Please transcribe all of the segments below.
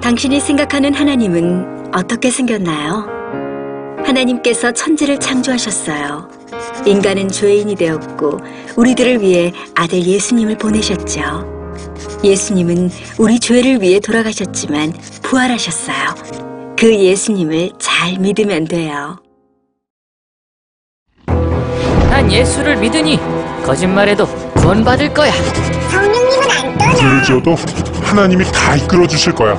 당신이 생각하는 하나님은 어떻게 생겼나요? 하나님께서 천지를 창조하셨어요. 인간은 죄인이 되었고 우리들을 위해 아들 예수님을 보내셨죠. 예수님은 우리 죄를 위해 돌아가셨지만 부활하셨어요. 그 예수님을 잘 믿으면 돼요. 난 예수를 믿으니 거짓말해도 구원받을 거야. 성령님은 안 떠나. 죄를 지어도 하나님이 다 이끌어 주실 거야.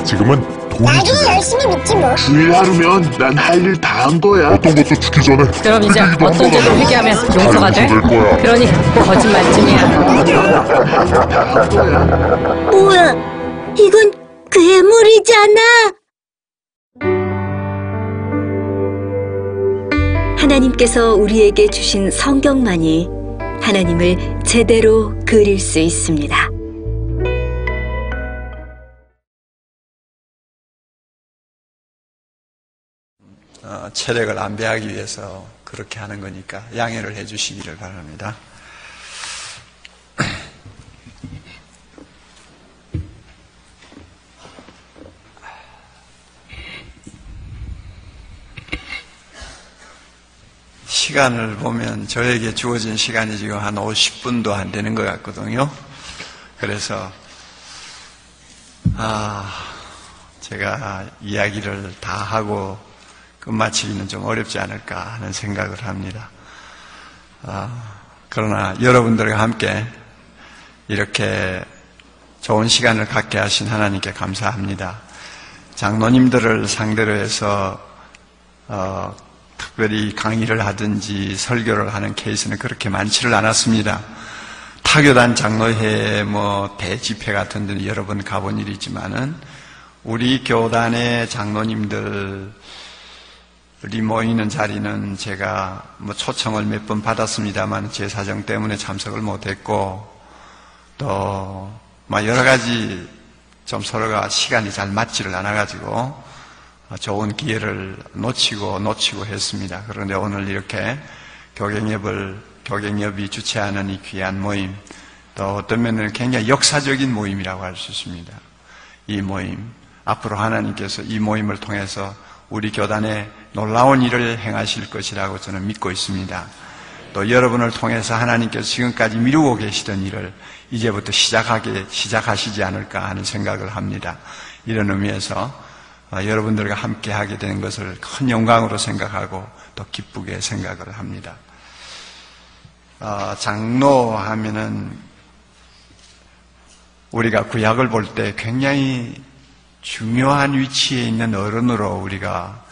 지금은 돈이 나도 중요해. 열심히 믿지 뭐. 회개하면 난 할 일 다 한 거야. 어떤 것도 죽기 전에 그럼 이제 회개기도 한 어떤 번 죄도 하면 회개하면 용서가 돼? 될 거야. 그러니 거짓말쯤이야. 뭐야? 이건 괴물이잖아. 하나님께서 우리에게 주신 성경만이 하나님을 제대로 그릴 수 있습니다. 체력을 안배하기 위해서 그렇게 하는 거니까 양해를 해 주시기를 바랍니다. 시간을 보면 저에게 주어진 시간이 지금 한 50분도 안 되는 것 같거든요. 그래서 제가 이야기를 다 하고 끝마치기는 좀 어렵지 않을까 하는 생각을 합니다. 그러나 여러분들과 함께 이렇게 좋은 시간을 갖게 하신 하나님께 감사합니다. 장로님들을 상대로 해서 특별히 강의를 하든지 설교를 하는 케이스는 그렇게 많지를 않았습니다. 타교단 장로회 대집회 같은 데는 여러 번 가본 일이 있지만은 우리 교단의 장로님들이 모이는 자리는 제가 초청을 몇 번 받았습니다만 제 사정 때문에 참석을 못했고 또 여러 가지 좀 서로가 시간이 잘 맞지를 않아가지고 좋은 기회를 놓치고 했습니다. 그런데 오늘 이렇게 교갱협이 주최하는 이 귀한 모임, 또 어떤 면에는 굉장히 역사적인 모임이라고 할 수 있습니다. 이 모임, 앞으로 하나님께서 이 모임을 통해서 우리 교단에 놀라운 일을 행하실 것이라고 저는 믿고 있습니다. 또 여러분을 통해서 하나님께서 지금까지 미루고 계시던 일을 이제부터 시작하시지 않을까 하는 생각을 합니다. 이런 의미에서 여러분들과 함께 하게 되는 것을 큰 영광으로 생각하고 또 기쁘게 생각을 합니다. 장로 하면은 우리가 구약을 볼 때 굉장히 중요한 위치에 있는 어른으로 우리가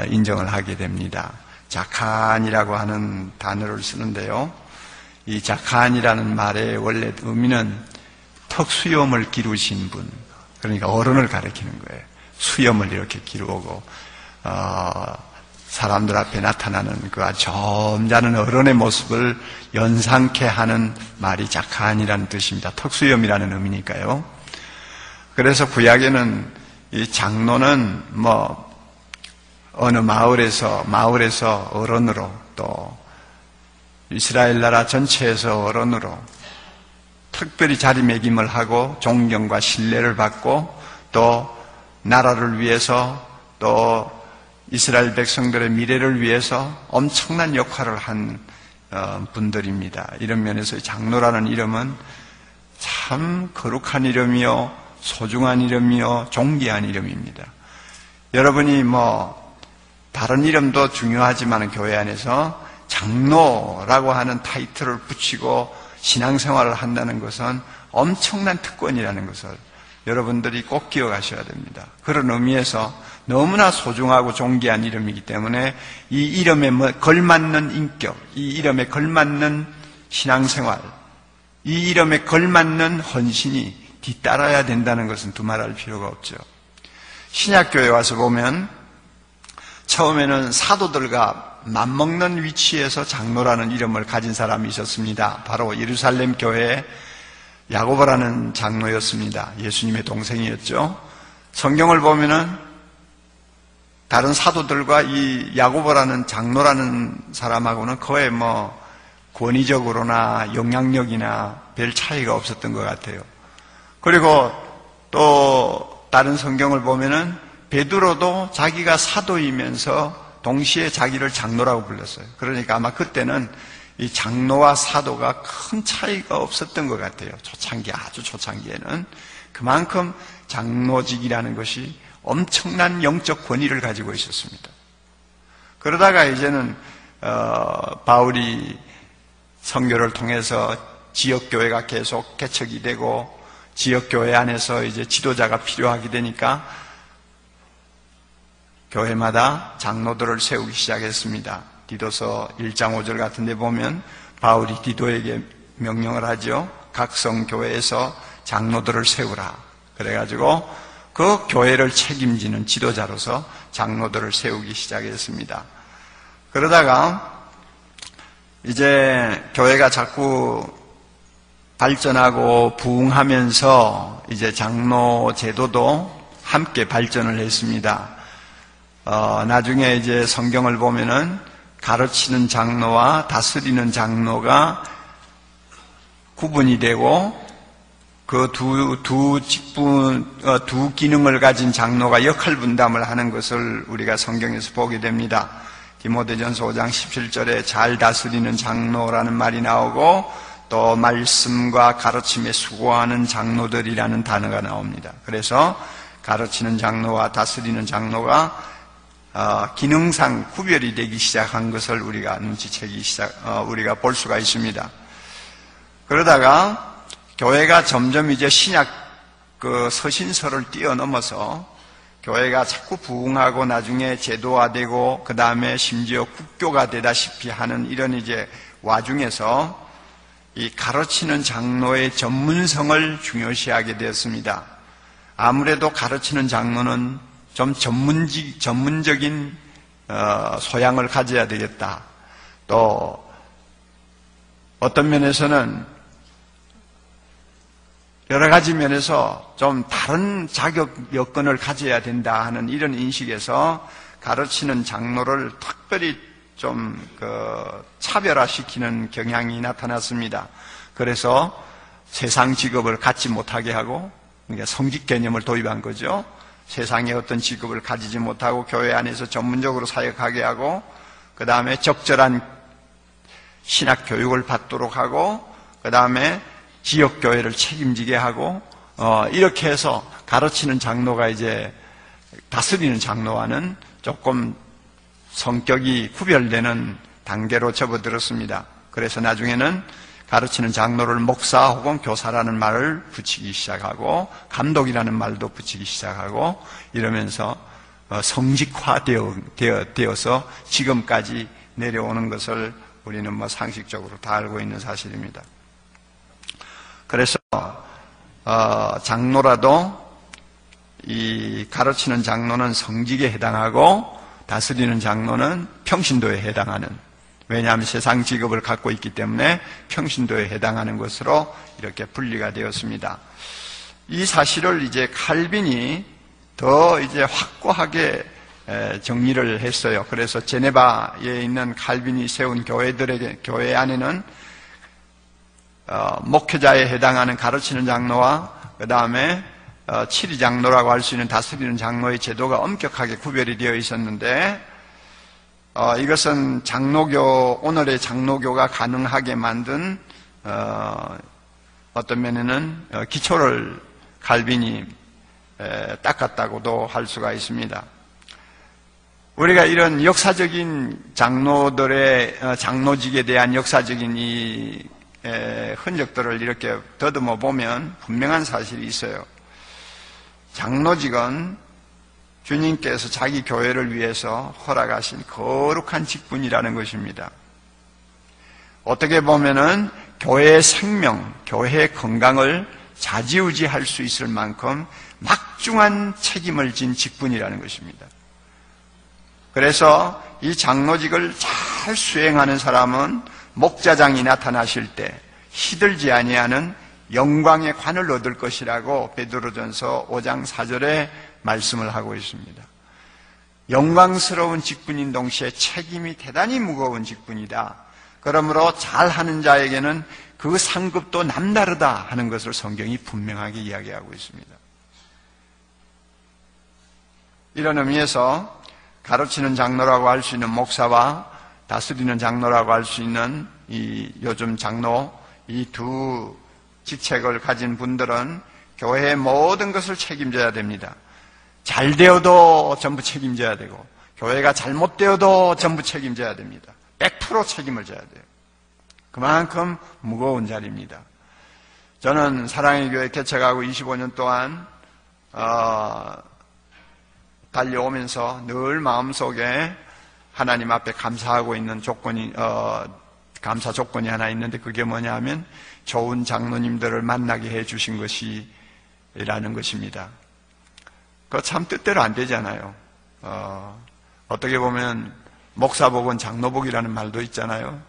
인정을 하게 됩니다. 자칸이라고 하는 단어를 쓰는데요. 이 자칸이라는 말의 원래 의미는 턱수염을 기르신 분, 그러니까 어른을 가리키는 거예요. 수염을 이렇게 기르고 사람들 앞에 나타나는 그 점잖은 어른의 모습을 연상케 하는 말이 자칸이라는 뜻입니다. 턱수염이라는 의미니까요. 그래서 구약에는 이 장로는 어느 마을에서 어른으로 또 이스라엘 나라 전체에서 어른으로 특별히 자리매김을 하고 존경과 신뢰를 받고 또 나라를 위해서 또 이스라엘 백성들의 미래를 위해서 엄청난 역할을 한 분들입니다. 이런 면에서 장로라는 이름은 참 거룩한 이름이요, 소중한 이름이요, 존귀한 이름입니다. 여러분이 다른 이름도 중요하지만 교회 안에서 장로라고 하는 타이틀을 붙이고 신앙생활을 한다는 것은 엄청난 특권이라는 것을 여러분들이 꼭 기억하셔야 됩니다. 그런 의미에서 너무나 소중하고 존귀한 이름이기 때문에 이 이름에 걸맞는 인격, 이 이름에 걸맞는 신앙생활, 이 이름에 걸맞는 헌신이 뒤따라야 된다는 것은 두말할 필요가 없죠. 신약교회 와서 보면 처음에는 사도들과 맞먹는 위치에서 장로라는 이름을 가진 사람이 있었습니다. 바로 예루살렘 교회의 야고보라는 장로였습니다. 예수님의 동생이었죠. 성경을 보면은 다른 사도들과 이 야고보라는 장로라는 사람하고는 거의 권위적으로나 영향력이나 별 차이가 없었던 것 같아요. 그리고 또 다른 성경을 보면은 베드로도 자기가 사도이면서 동시에 자기를 장로라고 불렀어요. 그러니까 아마 그때는 이 장로와 사도가 큰 차이가 없었던 것 같아요. 초창기, 아주 초창기에는. 그만큼 장로직이라는 것이 엄청난 영적 권위를 가지고 있었습니다. 그러다가 이제는 바울이 선교를 통해서 지역교회가 계속 개척이 되고 지역교회 안에서 이제 지도자가 필요하게 되니까 교회마다 장로들을 세우기 시작했습니다. 디도서 1장 5절 같은 데 보면 바울이 디도에게 명령을 하죠. 각 성교회에서 장로들을 세우라. 그래가지고 그 교회를 책임지는 지도자로서 장로들을 세우기 시작했습니다. 그러다가 이제 교회가 자꾸 발전하고 부흥하면서 이제 장로 제도도 함께 발전을 했습니다. 나중에 이제 성경을 보면은 가르치는 장로와 다스리는 장로가 구분이 되고 그 두 기능을 가진 장로가 역할 분담을 하는 것을 우리가 성경에서 보게 됩니다. 디모데전서 5장 17절에 잘 다스리는 장로라는 말이 나오고 또 말씀과 가르침에 수고하는 장로들이라는 단어가 나옵니다. 그래서 가르치는 장로와 다스리는 장로가 기능상 구별이 되기 시작한 것을 우리가 우리가 볼 수가 있습니다. 그러다가 교회가 점점 이제 신약 서신서를 뛰어넘어서 교회가 자꾸 부흥하고 나중에 제도화되고 그 다음에 심지어 국교가 되다시피 하는 이런 이제 와중에서 이 가르치는 장로의 전문성을 중요시하게 되었습니다. 아무래도 가르치는 장로는 좀 전문적인 소양을 가져야 되겠다. 또 어떤 면에서는 여러 가지 면에서 좀 다른 자격 여건을 가져야 된다 하는 이런 인식에서 가르치는 장로를 특별히 좀 차별화시키는 경향이 나타났습니다. 그래서 세상 직업을 갖지 못하게 하고, 그러니까 성직 개념을 도입한 거죠. 세상의 어떤 직업을 가지지 못하고 교회 안에서 전문적으로 사역하게 하고, 그 다음에 적절한 신학 교육을 받도록 하고, 그 다음에 지역교회를 책임지게 하고, 이렇게 해서 가르치는 장로가 이제 다스리는 장로와는 조금 성격이 구별되는 단계로 접어들었습니다. 그래서 나중에는 가르치는 장로를 목사 혹은 교사라는 말을 붙이기 시작하고 감독이라는 말도 붙이기 시작하고 이러면서 성직화되어서 지금까지 내려오는 것을 우리는 상식적으로 다 알고 있는 사실입니다. 그래서 장로라도 이 가르치는 장로는 성직에 해당하고 다스리는 장로는 평신도에 해당하는, 왜냐하면 세상 직업을 갖고 있기 때문에 평신도에 해당하는 것으로 이렇게 분리가 되었습니다. 이 사실을 이제 칼빈이 더 이제 확고하게 정리를 했어요. 그래서 제네바에 있는 칼빈이 세운 교회 안에는 목회자에 해당하는 가르치는 장로와 그 다음에 치리 장로라고 할 수 있는 다스리는 장로의 제도가 엄격하게 구별이 되어 있었는데 이것은 오늘의 장로교가 가능하게 만든 어떤 면에는 기초를 칼빈이 닦았다고도 할 수가 있습니다. 우리가 이런 역사적인 장로들의 장로직에 대한 역사적인 이 흔적들을 이렇게 더듬어 보면 분명한 사실이 있어요. 장로직은 주님께서 자기 교회를 위해서 허락하신 거룩한 직분이라는 것입니다. 어떻게 보면은 교회의 생명, 교회의 건강을 좌지우지할 수 있을 만큼 막중한 책임을 진 직분이라는 것입니다. 그래서 이 장로직을 잘 수행하는 사람은 목자장이 나타나실 때 시들지 아니하는 영광의 관을 얻을 것이라고 베드로전서 5장 4절에 말씀을 하고 있습니다. 영광스러운 직분인 동시에 책임이 대단히 무거운 직분이다. 그러므로 잘하는 자에게는 그 상급도 남다르다 하는 것을 성경이 분명하게 이야기하고 있습니다. 이런 의미에서 가르치는 장로라고 할 수 있는 목사와 다스리는 장로라고 할 수 있는 이 요즘 장로, 이 두 직책을 가진 분들은 교회의 모든 것을 책임져야 됩니다. 잘 되어도 전부 책임져야 되고, 교회가 잘못되어도 전부 책임져야 됩니다. 100% 책임을 져야 돼요. 그만큼 무거운 자리입니다. 저는 사랑의 교회 개척하고 25년 동안 달려오면서 늘 마음속에 하나님 앞에 감사하고 있는 감사 조건이 하나 있는데, 그게 뭐냐 하면 좋은 장로님들을 만나게 해 주신 것이라는 것입니다. 그거 참 뜻대로 안 되잖아요. 어떻게 보면 목사복은 장로복이라는 말도 있잖아요.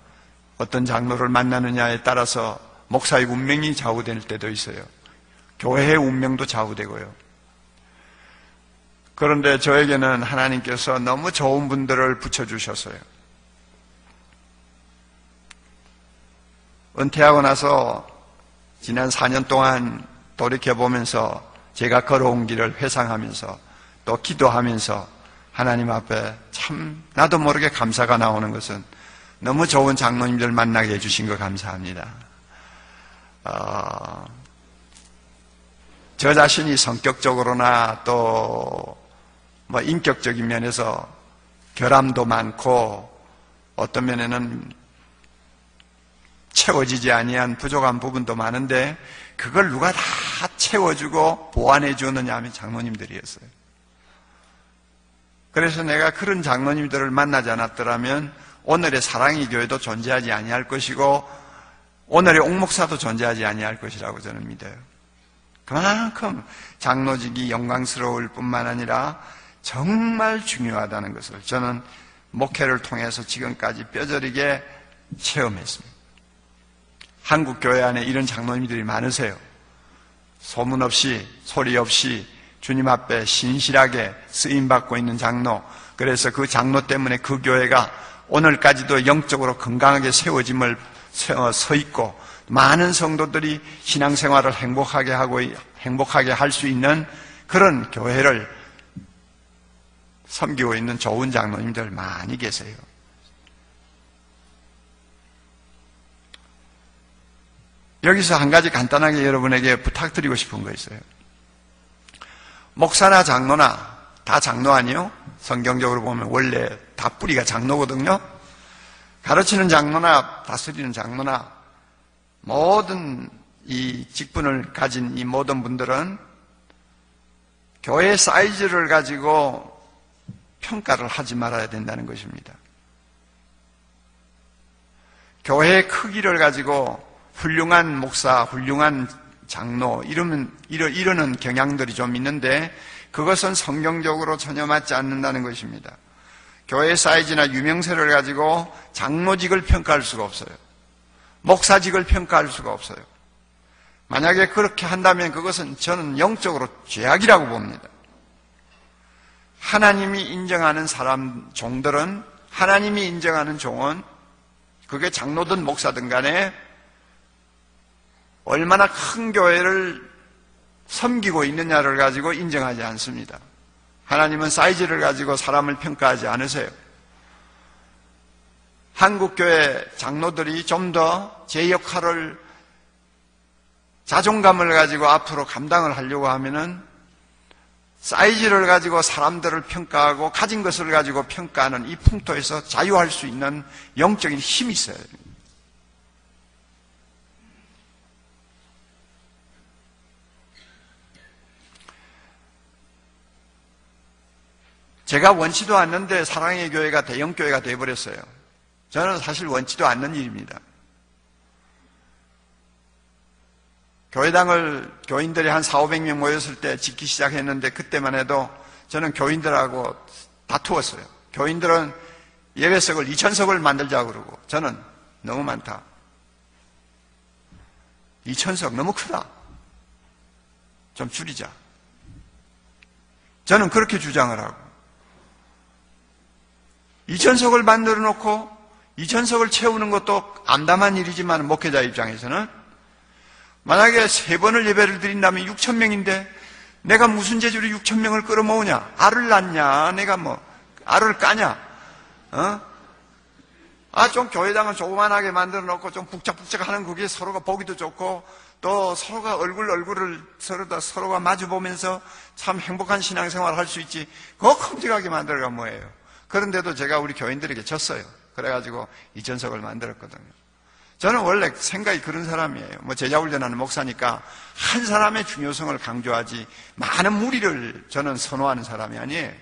어떤 장로를 만나느냐에 따라서 목사의 운명이 좌우될 때도 있어요. 교회의 운명도 좌우되고요. 그런데 저에게는 하나님께서 너무 좋은 분들을 붙여주셨어요. 은퇴하고 나서 지난 4년 동안 돌이켜보면서 제가 걸어온 길을 회상하면서 또 기도하면서 하나님 앞에 참 나도 모르게 감사가 나오는 것은 너무 좋은 장로님들 만나게 해주신 거 감사합니다. 저 자신이 성격적으로나 또 인격적인 면에서 결함도 많고 어떤 면에는 채워지지 아니한 부족한 부분도 많은데, 그걸 누가 다 채워주고 보완해 주느냐 하면 장로님들이었어요. 그래서 내가 그런 장로님들을 만나지 않았더라면 오늘의 사랑의 교회도 존재하지 아니할 것이고 오늘의 옥목사도 존재하지 아니할 것이라고 저는 믿어요. 그만큼 장로직이 영광스러울 뿐만 아니라 정말 중요하다는 것을 저는 목회를 통해서 지금까지 뼈저리게 체험했습니다. 한국 교회 안에 이런 장로님들이 많으세요. 소문 없이, 소리 없이 주님 앞에 신실하게 쓰임받고 있는 장로, 그래서 그 장로 때문에 그 교회가 오늘까지도 영적으로 건강하게 세워짐을 서 있고, 많은 성도들이 신앙생활을 행복하게 할 수 있는 그런 교회를 섬기고 있는 좋은 장로님들 많이 계세요. 여기서 한 가지 간단하게 여러분에게 부탁드리고 싶은 거 있어요. 목사나 장로나 다 장로 아니요? 성경적으로 보면 원래 다 뿌리가 장로거든요. 가르치는 장로나 다스리는 장로나 모든 이 직분을 가진 이 모든 분들은 교회 사이즈를 가지고 평가를 하지 말아야 된다는 것입니다. 교회의 크기를 가지고 훌륭한 목사, 훌륭한 장로 이러는 경향들이 좀 있는데, 그것은 성경적으로 전혀 맞지 않는다는 것입니다. 교회 사이즈나 유명세를 가지고 장로직을 평가할 수가 없어요. 목사직을 평가할 수가 없어요. 만약에 그렇게 한다면 그것은 저는 영적으로 죄악이라고 봅니다. 하나님이 인정하는 종들은, 하나님이 인정하는 종은, 그게 장로든 목사든 간에 얼마나 큰 교회를 섬기고 있느냐를 가지고 인정하지 않습니다. 하나님은 사이즈를 가지고 사람을 평가하지 않으세요. 한국교회 장로들이 좀 더 제 역할을, 자존감을 가지고 앞으로 감당을 하려고 하면은 사이즈를 가지고 사람들을 평가하고 가진 것을 가지고 평가하는 이 풍토에서 자유할 수 있는 영적인 힘이 있어야 됩니다. 제가 원치도 않는데 사랑의 교회가 대형교회가 되어버렸어요. 저는 사실 원치도 않는 일입니다. 교회당을 교인들이 한 400~500명 모였을 때 짓기 시작했는데, 그때만 해도 저는 교인들하고 다투었어요. 교인들은 예배석을 2000석을 만들자고 그러고, 저는 너무 많다. 2000석 너무 크다. 좀 줄이자. 저는 그렇게 주장을 하고, 2000석을 만들어 놓고 2000석을 채우는 것도 암담한 일이지만, 목회자 입장에서는 만약에 3번을 예배를 드린다면 6000명인데 내가 무슨 재주로 6,000명을 끌어모으냐? 알을 낳냐? 내가 뭐 알을 까냐? 좀 교회당을 조그만하게 만들어 놓고 좀 북적북적 하는 그게 서로가 보기도 좋고, 또 서로가 얼굴을 서로가 마주 보면서 참 행복한 신앙생활을 할 수 있지. 그거 큼직하게 만들어가 뭐예요? 그런데도 제가 우리 교인들에게 졌어요. 그래가지고 이전석을 만들었거든요. 저는 원래 생각이 그런 사람이에요. 뭐 제자훈련하는 목사니까 한 사람의 중요성을 강조하지 많은 무리를 저는 선호하는 사람이 아니에요.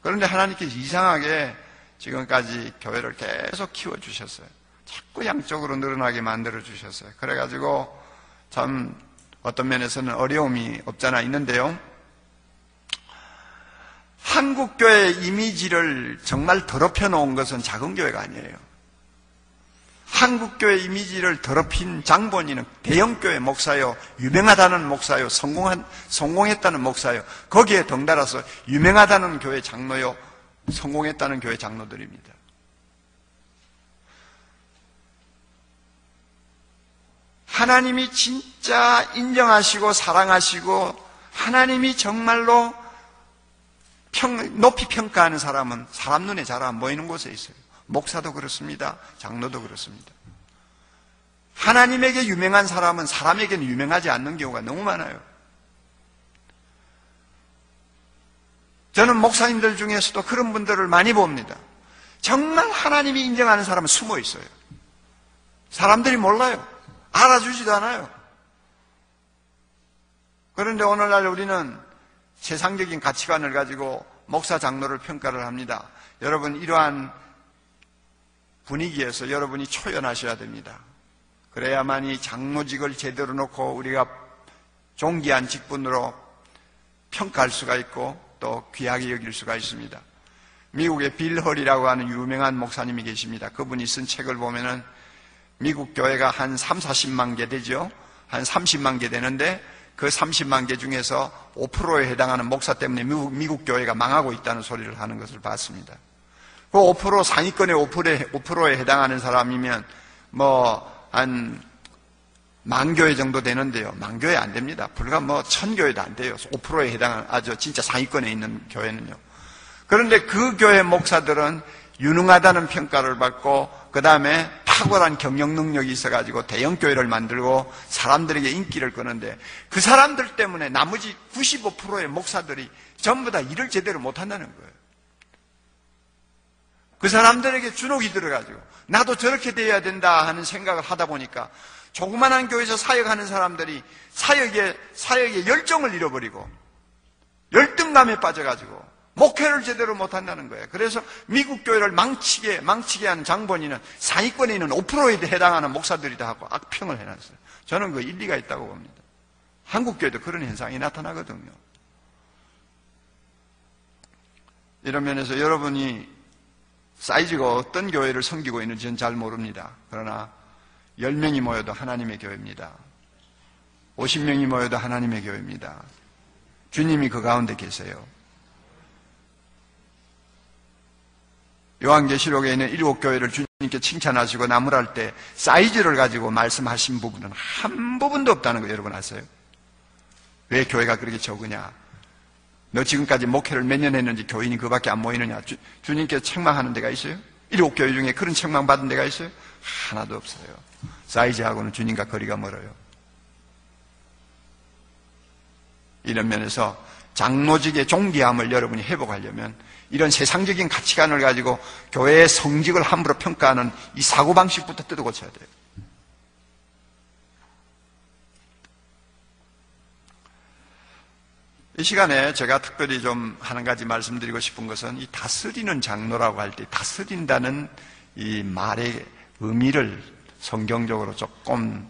그런데 하나님께서 이상하게 지금까지 교회를 계속 키워주셨어요. 자꾸 양쪽으로 늘어나게 만들어주셨어요. 그래가지고 참 어떤 면에서는 어려움이 없잖아 있는데요. 한국교회의 이미지를 정말 더럽혀 놓은 것은 작은 교회가 아니에요. 한국교회 이미지를 더럽힌 장본인은 대형교회 목사요, 유명하다는 목사요, 성공했다는 목사요, 거기에 덩달아서 유명하다는 교회 장로요, 성공했다는 교회 장로들입니다. 하나님이 진짜 인정하시고 사랑하시고 하나님이 정말로 높이 평가하는 사람은 사람 눈에 잘 안 보이는 곳에 있어요. 목사도 그렇습니다. 장로도 그렇습니다. 하나님에게 유명한 사람은 사람에게는 유명하지 않는 경우가 너무 많아요. 저는 목사님들 중에서도 그런 분들을 많이 봅니다. 정말 하나님이 인정하는 사람은 숨어 있어요. 사람들이 몰라요. 알아주지도 않아요. 그런데 오늘날 우리는 세상적인 가치관을 가지고 목사 장로를 평가를 합니다. 여러분, 이러한 분위기에서 여러분이 초연하셔야 됩니다. 그래야만이 장로직을 제대로 놓고 우리가 존귀한 직분으로 평가할 수가 있고 또 귀하게 여길 수가 있습니다. 미국의 빌 헐이라고 하는 유명한 목사님이 계십니다. 그분이 쓴 책을 보면은 미국 교회가 한 40만 개 되죠. 한 30만 개 되는데 그 30만 개 중에서 5%에 해당하는 목사 때문에 미국 교회가 망하고 있다는 소리를 하는 것을 봤습니다. 그 5% 상위권의 5%에 해당하는 사람이면 한 10,000교회 정도 되는데요. 10,000교회 안 됩니다. 불과 1,000교회도 안 돼요. 5%에 해당하는 아주 진짜 상위권에 있는 교회는요. 그런데 그 교회 목사들은 유능하다는 평가를 받고 그 다음에 탁월한 경영 능력이 있어가지고 대형 교회를 만들고 사람들에게 인기를 끄는데 그 사람들 때문에 나머지 95%의 목사들이 전부 다 일을 제대로 못한다는 거예요. 그 사람들에게 주눅이 들어가지고 나도 저렇게 돼야 된다 하는 생각을 하다 보니까 조그만한 교회에서 사역하는 사람들이 사역의 열정을 잃어버리고 열등감에 빠져가지고 목회를 제대로 못한다는 거예요. 그래서 미국 교회를 망치게 하는 장본인은 상위권에 있는 5%에 해당하는 목사들이다 하고 악평을 해놨어요. 저는 그 일리가 있다고 봅니다. 한국 교회도 그런 현상이 나타나거든요. 이런 면에서 여러분이 사이즈가 어떤 교회를 섬기고 있는지 저는 잘 모릅니다. 그러나 10명이 모여도 하나님의 교회입니다. 50명이 모여도 하나님의 교회입니다. 주님이 그 가운데 계세요. 요한계시록에 있는 7교회를 주님께 칭찬하시고 나무랄 때 사이즈를 가지고 말씀하신 부분은 한 부분도 없다는 거 여러분 아세요? 왜 교회가 그렇게 적으냐? 너 지금까지 목회를 몇 년 했는지 교인이 그밖에 안 모이느냐? 주님께 책망하는 데가 있어요? 7교회 중에 그런 책망 받은 데가 있어요? 하나도 없어요. 사이즈하고는 주님과 거리가 멀어요. 이런 면에서 장로직의 존귀함을 여러분이 회복하려면 이런 세상적인 가치관을 가지고 교회의 성직을 함부로 평가하는 이 사고방식부터 뜯어 고쳐야 돼요. 이 시간에 제가 특별히 좀 한 가지 말씀드리고 싶은 것은 이 다스리는 장로라고 할 때 다스린다는 이 말의 의미를 성경적으로 조금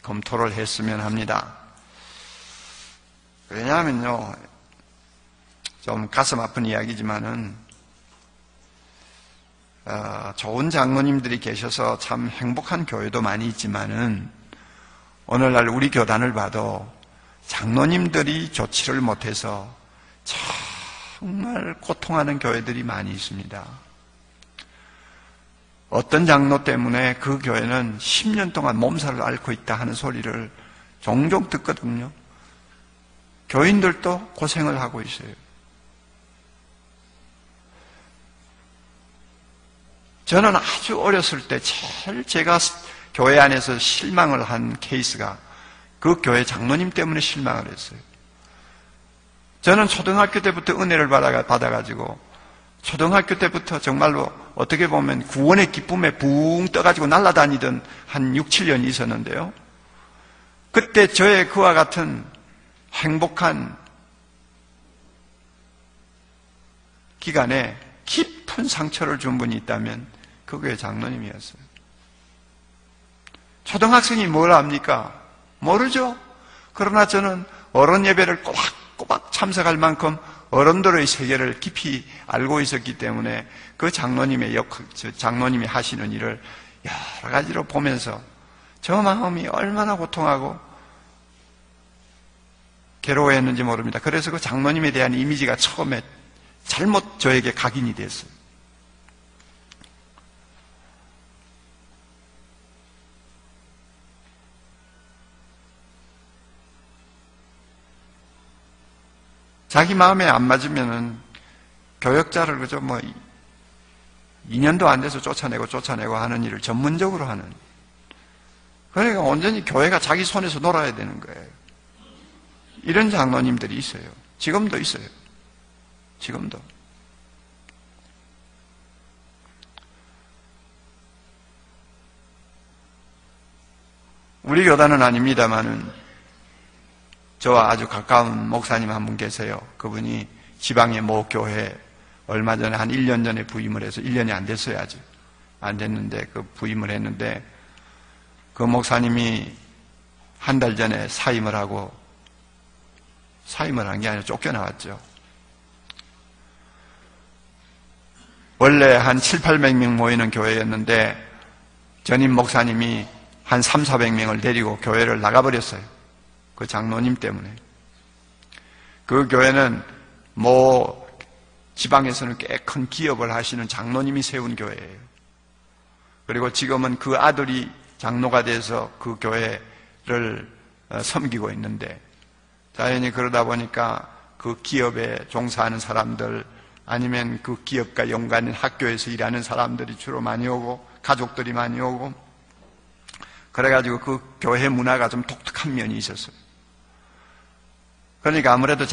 검토를 했으면 합니다. 왜냐하면요, 좀 가슴 아픈 이야기지만은 좋은 장로님들이 계셔서 참 행복한 교회도 많이 있지만은 오늘날 우리 교단을 봐도 장로님들이 좋지를 못해서 정말 고통하는 교회들이 많이 있습니다. 어떤 장로 때문에 그 교회는 10년 동안 몸살을 앓고 있다 하는 소리를 종종 듣거든요. 교인들도 고생을 하고 있어요. 저는 아주 어렸을 때 제일 제가 교회 안에서 실망을 한 케이스가 그 교회 장로님 때문에 실망을 했어요. 저는 초등학교 때부터 은혜를 받아가지고 초등학교 때부터 정말로 어떻게 보면 구원의 기쁨에 붕 떠가지고 날아다니던 한 6, 7년이 있었는데요. 그때 저의 그와 같은 행복한 기간에 깊은 상처를 준 분이 있다면 그 교회 장로님이었어요. 초등학생이 뭘 압니까? 모르죠. 그러나 저는 어른 예배를 꼬박꼬박 참석할 만큼 어른들의 세계를 깊이 알고 있었기 때문에 그 장로님이 하시는 일을 여러 가지로 보면서 저 마음이 얼마나 고통하고 괴로워했는지 모릅니다. 그래서 그 장로님에 대한 이미지가 처음에 잘못 저에게 각인이 됐어요. 자기 마음에 안 맞으면은 교역자를 그저 2년도 안 돼서 쫓아내고 하는 일을 전문적으로 하는. 그러니까 온전히 교회가 자기 손에서 놀아야 되는 거예요. 이런 장로님들이 있어요. 지금도 있어요. 지금도. 우리 교단은 아닙니다만은 저와 아주 가까운 목사님 한 분 계세요. 그분이 지방의 모 교회 얼마 전에 한 1년 전에 부임을 해서 1년이 안 됐어요. 아직 안 됐는데 그 부임을 했는데 그 목사님이 한 달 전에 사임을 한 게 아니라 쫓겨나왔죠. 원래 한 7, 800명 모이는 교회였는데 전임 목사님이 한 3, 400명을 데리고 교회를 나가버렸어요. 그 장로님 때문에. 그 교회는 지방에서는 꽤 큰 기업을 하시는 장로님이 세운 교회예요. 그리고 지금은 그 아들이 장로가 돼서 그 교회를 섬기고 있는데 자연히 그러다 보니까 그 기업에 종사하는 사람들 아니면 그 기업과 연관인 학교에서 일하는 사람들이 주로 많이 오고 가족들이 많이 오고 그래가지고 그 교회 문화가 좀 독특한 면이 있었어요. 그러니까 아무래도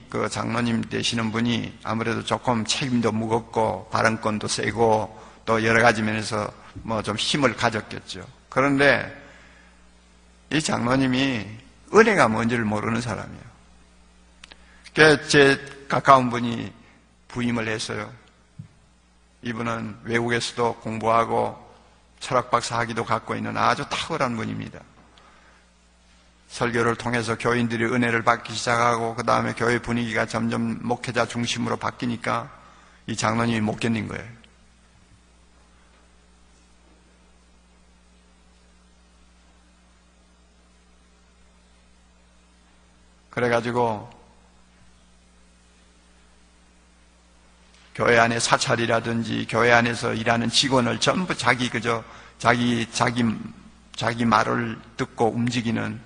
그 장로님 되시는 분이 아무래도 조금 책임도 무겁고 발언권도 세고 또 여러 가지 면에서 좀 힘을 가졌겠죠. 그런데 이 장로님이 은혜가 뭔지를 모르는 사람이에요. 제 가까운 분이 부임을 했어요. 이분은 외국에서도 공부하고 철학박사 학위도 갖고 있는 아주 탁월한 분입니다. 설교를 통해서 교인들이 은혜를 받기 시작하고 그 다음에 교회 분위기가 점점 목회자 중심으로 바뀌니까 이 장로님이 못 견딘 거예요. 그래가지고 교회 안에 사찰이라든지 교회 안에서 일하는 직원을 전부 자기 말을 듣고 움직이는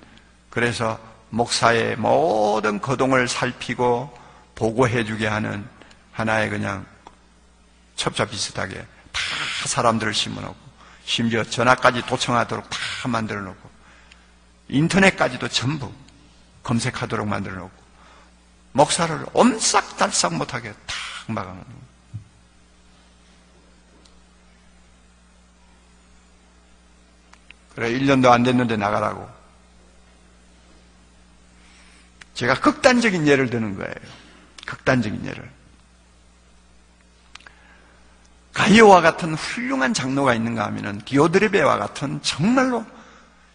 그래서 목사의 모든 거동을 살피고 보고해주게 하는 하나의 그냥 첩자 비슷하게 다 사람들을 심어놓고 심지어 전화까지 도청하도록 다 만들어놓고 인터넷까지도 전부 검색하도록 만들어놓고 목사를 옴싹달싹 못하게 탁 막아놓는 거예요. 그래 1년도 안 됐는데 나가라고. 제가 극단적인 예를 드는 거예요. 극단적인 예를. 가이오와 같은 훌륭한 장로가 있는가 하면은 디오드레베와 같은 정말로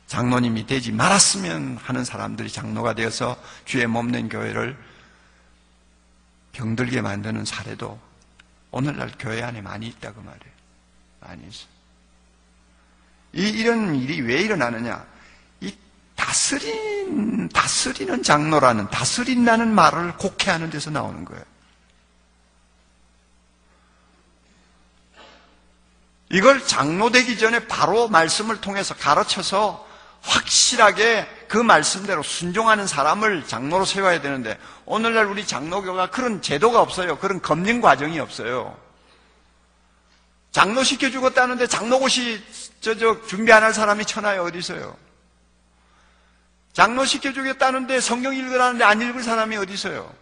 장로님이 되지 말았으면 하는 사람들이 장로가 되어서 주의 몸된 교회를 병들게 만드는 사례도 오늘날 교회 안에 많이 있다고 말해요. 많이 있어요. 이런 일이 왜 일어나느냐? 이 다스리는 장로라는, 다스린다는 말을 곡해하는 데서 나오는 거예요. 이걸 장로 되기 전에 바로 말씀을 통해서 가르쳐서 확실하게 그 말씀대로 순종하는 사람을 장로로 세워야 되는데 오늘날 우리 장로교가 그런 제도가 없어요. 그런 검증 과정이 없어요. 장로 시켜주겠다는데 장로고시 준비 안 할 사람이 천하에 어디 있어요? 장로 시켜주겠다는데 성경 읽으라는데 안 읽을 사람이 어디 있어요?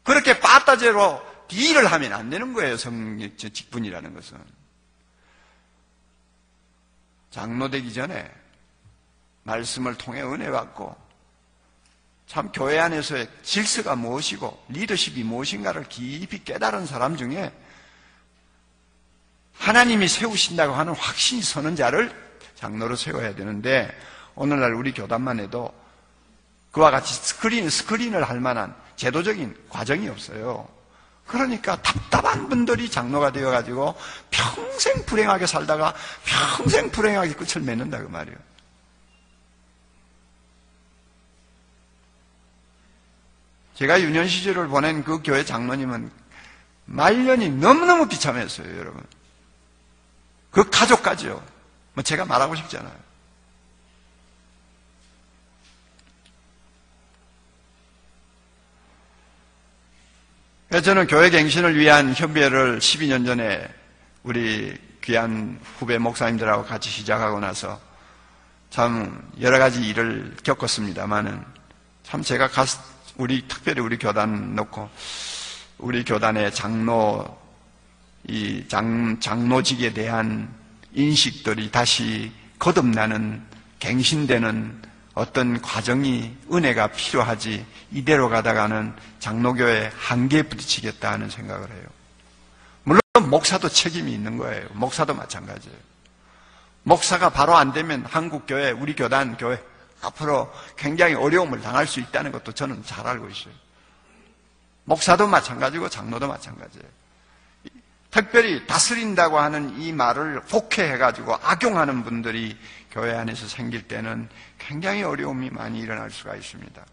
그렇게 빠따제로 딜을 하면 안 되는 거예요. 직분이라는 것은. 장로 되기 전에 말씀을 통해 은혜 받고 참 교회 안에서의 질서가 무엇이고 리더십이 무엇인가를 깊이 깨달은 사람 중에 하나님이 세우신다고 하는 확신이 서는 자를 장로로 세워야 되는데 오늘날 우리 교단만 해도 그와 같이 스크린을 할 만한 제도적인 과정이 없어요. 그러니까 답답한 분들이 장로가 되어가지고 평생 불행하게 살다가 평생 불행하게 끝을 맺는다 그 말이에요. 제가 유년 시절을 보낸 그 교회 장로님은 말년이 너무너무 비참했어요, 여러분. 그 가족까지요. 뭐 제가 말하고 싶잖아요. 그래서 저는 교회 갱신을 위한 협의회를 12년 전에 우리 귀한 후배 목사님들하고 같이 시작하고 나서 참 여러 가지 일을 겪었습니다만은 참 제가 특별히 우리 교단 놓고 우리 교단의 장로직에 대한 인식들이 다시 거듭나는 갱신되는 어떤 과정이 은혜가 필요하지 이대로 가다가는 장로교의 한계에 부딪히겠다 하는 생각을 해요. 물론 목사도 책임이 있는 거예요. 목사도 마찬가지예요. 목사가 바로 안 되면 한국교회, 우리 교단, 교회 앞으로 굉장히 어려움을 당할 수 있다는 것도 저는 잘 알고 있어요. 목사도 마찬가지고 장로도 마찬가지예요. 특별히 다스린다고 하는 이 말을 폭해해가지고 악용하는 분들이 교회 안에서 생길 때는 굉장히 어려움이 많이 일어날 수가 있습니다.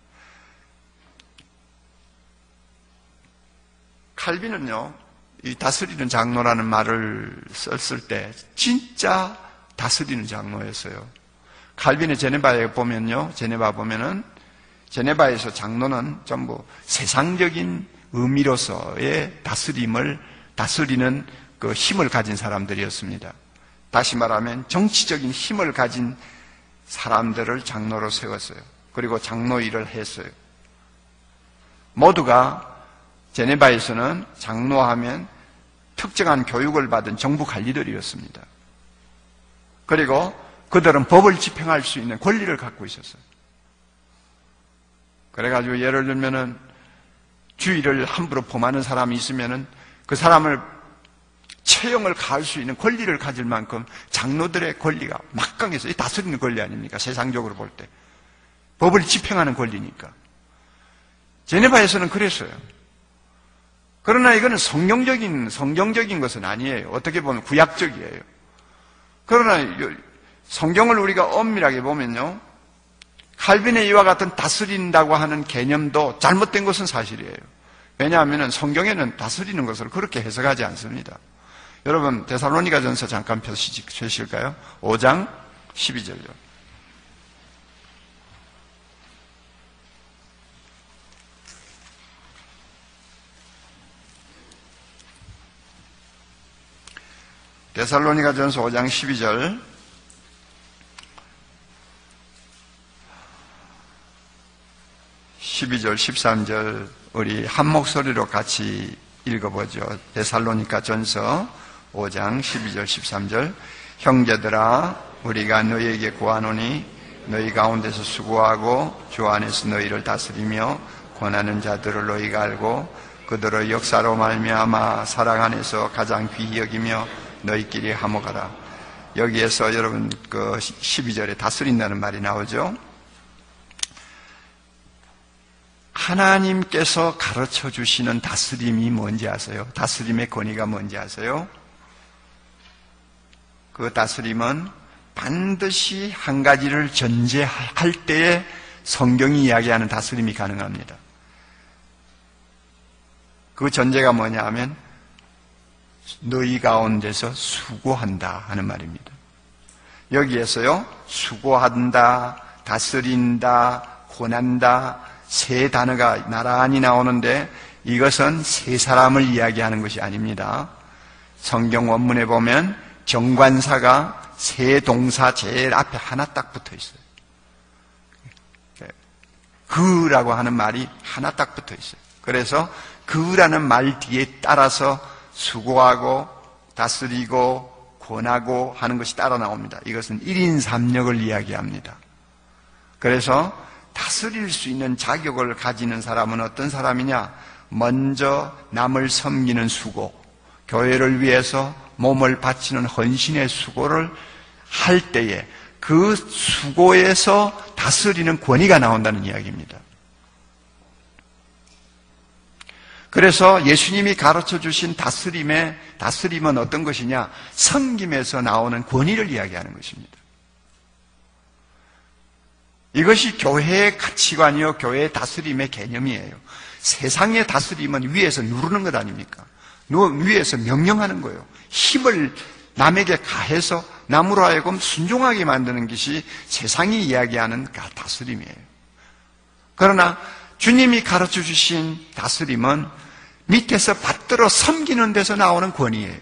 칼빈은요, 이 다스리는 장로라는 말을 썼을 때 진짜 다스리는 장로였어요. 칼빈의 제네바에 보면요, 제네바에서 장로는 전부 세상적인 의미로서의 다스리는 그 힘을 가진 사람들이었습니다. 다시 말하면 정치적인 힘을 가진 사람들을 장로로 세웠어요. 그리고 장로 일을 했어요. 모두가 제네바에서는 장로하면 특정한 교육을 받은 정부 관리들이었습니다. 그리고 그들은 법을 집행할 수 있는 권리를 갖고 있었어요. 그래가지고 예를 들면은 주의를 함부로 범하는 사람이 있으면은 그 사람을 처형을 가할 수 있는 권리를 가질 만큼 장로들의 권리가 막강해서 다스리는 권리 아닙니까? 세상적으로 볼 때. 법을 집행하는 권리니까. 제네바에서는 그랬어요. 그러나 이거는 성경적인 것은 아니에요. 어떻게 보면 구약적이에요. 그러나 성경을 우리가 엄밀하게 보면요, 칼빈의 이와 같은 다스린다고 하는 개념도 잘못된 것은 사실이에요. 왜냐하면 성경에는 다스리는 것을 그렇게 해석하지 않습니다. 여러분 데살로니가전서 잠깐 펴실까요? 5장 12절요. 데살로니가전서 5장 12절. (12절) (13절) 우리 한 목소리로 같이 읽어보죠. 데살로니가전서 5장 12절 13절. 형제들아, 우리가 너희에게 구하노니 너희 가운데서 수고하고 주 안에서 너희를 다스리며 권하는 자들을 너희가 알고 그들의 역사로 말미암아 사랑 안에서 가장 귀히 여기며 너희끼리 화목하라. 여기에서 여러분 그 12절에 다스린다는 말이 나오죠. 하나님께서 가르쳐 주시는 다스림이 뭔지 아세요? 다스림의 권위가 뭔지 아세요? 그 다스림은 반드시 한 가지를 전제할 때에 성경이 이야기하는 다스림이 가능합니다. 그 전제가 뭐냐 하면 너희 가운데서 수고한다 하는 말입니다. 여기에서요, 수고한다, 다스린다, 권한다, 세 단어가 나란히 나오는데 이것은 세 사람을 이야기하는 것이 아닙니다. 성경 원문에 보면 정관사가 세 동사 제일 앞에 하나 딱 붙어 있어요. 그라고 하는 말이 하나 딱 붙어 있어요. 그래서 그라는 말 뒤에 따라서 수고하고 다스리고 권하고 하는 것이 따라 나옵니다. 이것은 1인 3역을 이야기합니다. 그래서 다스릴 수 있는 자격을 가지는 사람은 어떤 사람이냐? 먼저 남을 섬기는 수고, 교회를 위해서 몸을 바치는 헌신의 수고를 할 때에 그 수고에서 다스리는 권위가 나온다는 이야기입니다. 그래서 예수님이 가르쳐 주신 다스림은 어떤 것이냐? 섬김에서 나오는 권위를 이야기하는 것입니다. 이것이 교회의 가치관이요, 교회의 다스림의 개념이에요. 세상의 다스림은 위에서 누르는 것 아닙니까? 위에서 명령하는 거예요. 힘을 남에게 가해서 남으로 하여금 순종하게 만드는 것이 세상이 이야기하는 다스림이에요. 그러나 주님이 가르쳐 주신 다스림은 밑에서 받들어 섬기는 데서 나오는 권위예요.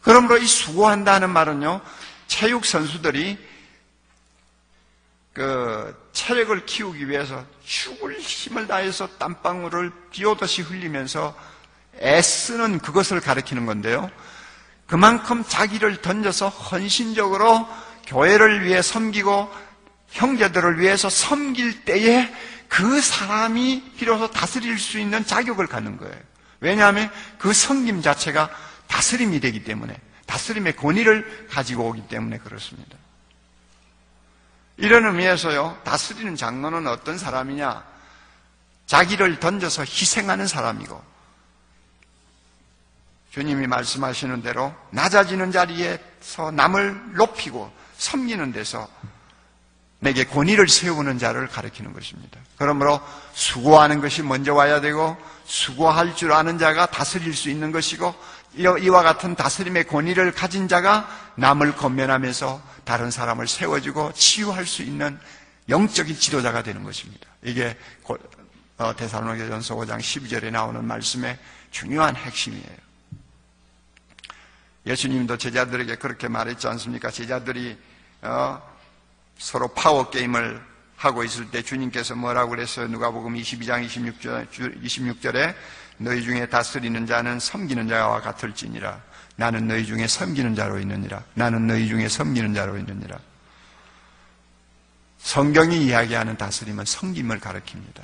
그러므로 이 수고한다는 말은요, 체육 선수들이 체력을 키우기 위해서 죽을 힘을 다해서 땀방울을 비 오듯이 흘리면서 애쓰는 그것을 가리키는 건데요. 그만큼 자기를 던져서 헌신적으로 교회를 위해 섬기고 형제들을 위해서 섬길 때에 그 사람이 비로소 다스릴 수 있는 자격을 갖는 거예요. 왜냐하면 그 섬김 자체가 다스림이 되기 때문에, 다스림의 권위를 가지고 오기 때문에 그렇습니다. 이런 의미에서요, 다스리는 장로는 어떤 사람이냐? 자기를 던져서 희생하는 사람이고, 주님이 말씀하시는 대로 낮아지는 자리에서 남을 높이고 섬기는 데서 내게 권위를 세우는 자를 가리키는 것입니다. 그러므로 수고하는 것이 먼저 와야 되고, 수고할 줄 아는 자가 다스릴 수 있는 것이고, 이와 같은 다스림의 권위를 가진 자가 남을 건면하면서 다른 사람을 세워주고 치유할 수 있는 영적인 지도자가 되는 것입니다. 이게 데살로니가전서 5장 12절에 나오는 말씀의 중요한 핵심이에요. 예수님도 제자들에게 그렇게 말했지 않습니까? 제자들이 서로 파워 게임을 하고 있을 때 주님께서 뭐라고 그랬어요? 누가복음 22장 26절에 너희 중에 다스리는 자는 섬기는 자와 같을지니라. 나는 너희 중에 섬기는 자로 있느니라. 나는 너희 중에 섬기는 자로 있느니라. 성경이 이야기하는 다스림은 섬김을 가리킵니다.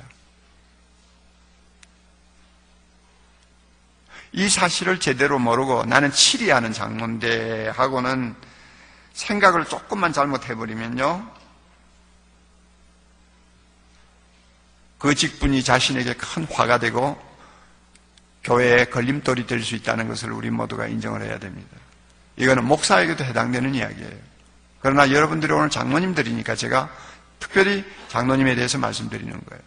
이 사실을 제대로 모르고 나는 치리하는 장로인데 하고는 생각을 조금만 잘못해버리면요, 그 직분이 자신에게 큰 화가 되고 교회의 걸림돌이 될 수 있다는 것을 우리 모두가 인정을 해야 됩니다. 이거는 목사에게도 해당되는 이야기예요. 그러나 여러분들이 오늘 장로님들이니까 제가 특별히 장로님에 대해서 말씀드리는 거예요.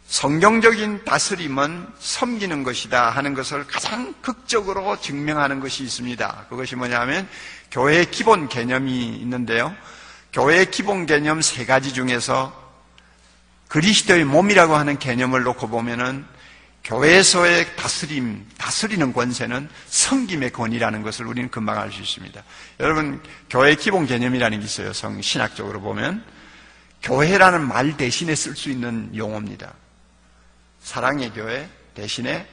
성경적인 다스림은 섬기는 것이다 하는 것을 가장 극적으로 증명하는 것이 있습니다. 그것이 뭐냐면 교회의 기본 개념이 있는데요. 교회의 기본 개념 3가지 중에서 그리스도의 몸이라고 하는 개념을 놓고 보면은 교회에서의 다스리는 권세는 섬김의 권위라는 것을 우리는 금방 알 수 있습니다. 여러분, 교회의 기본 개념이라는 게 있어요. 신학적으로 보면 교회라는 말 대신에 쓸 수 있는 용어입니다. 사랑의 교회 대신에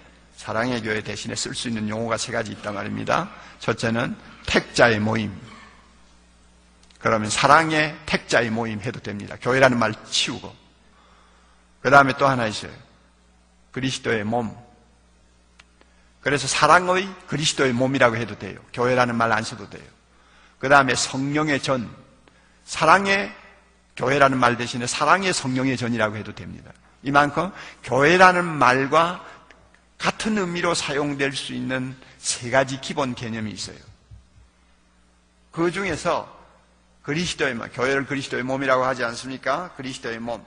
쓸 수 있는 용어가 3가지 있단 말입니다. 첫째는 택자의 모임. 그러면 사랑의 택자의 모임 해도 됩니다. 교회라는 말 치우고. 그 다음에 또 하나 있어요. 그리스도의 몸. 그래서 사랑의 그리스도의 몸이라고 해도 돼요. 교회라는 말 안 써도 돼요. 그 다음에 성령의 전. 사랑의 교회라는 말 대신에 사랑의 성령의 전이라고 해도 됩니다. 이만큼 교회라는 말과 같은 의미로 사용될 수 있는 3가지 기본 개념이 있어요. 그 중에서 그리스도의 몸, 교회를 그리스도의 몸이라고 하지 않습니까? 그리스도의 몸.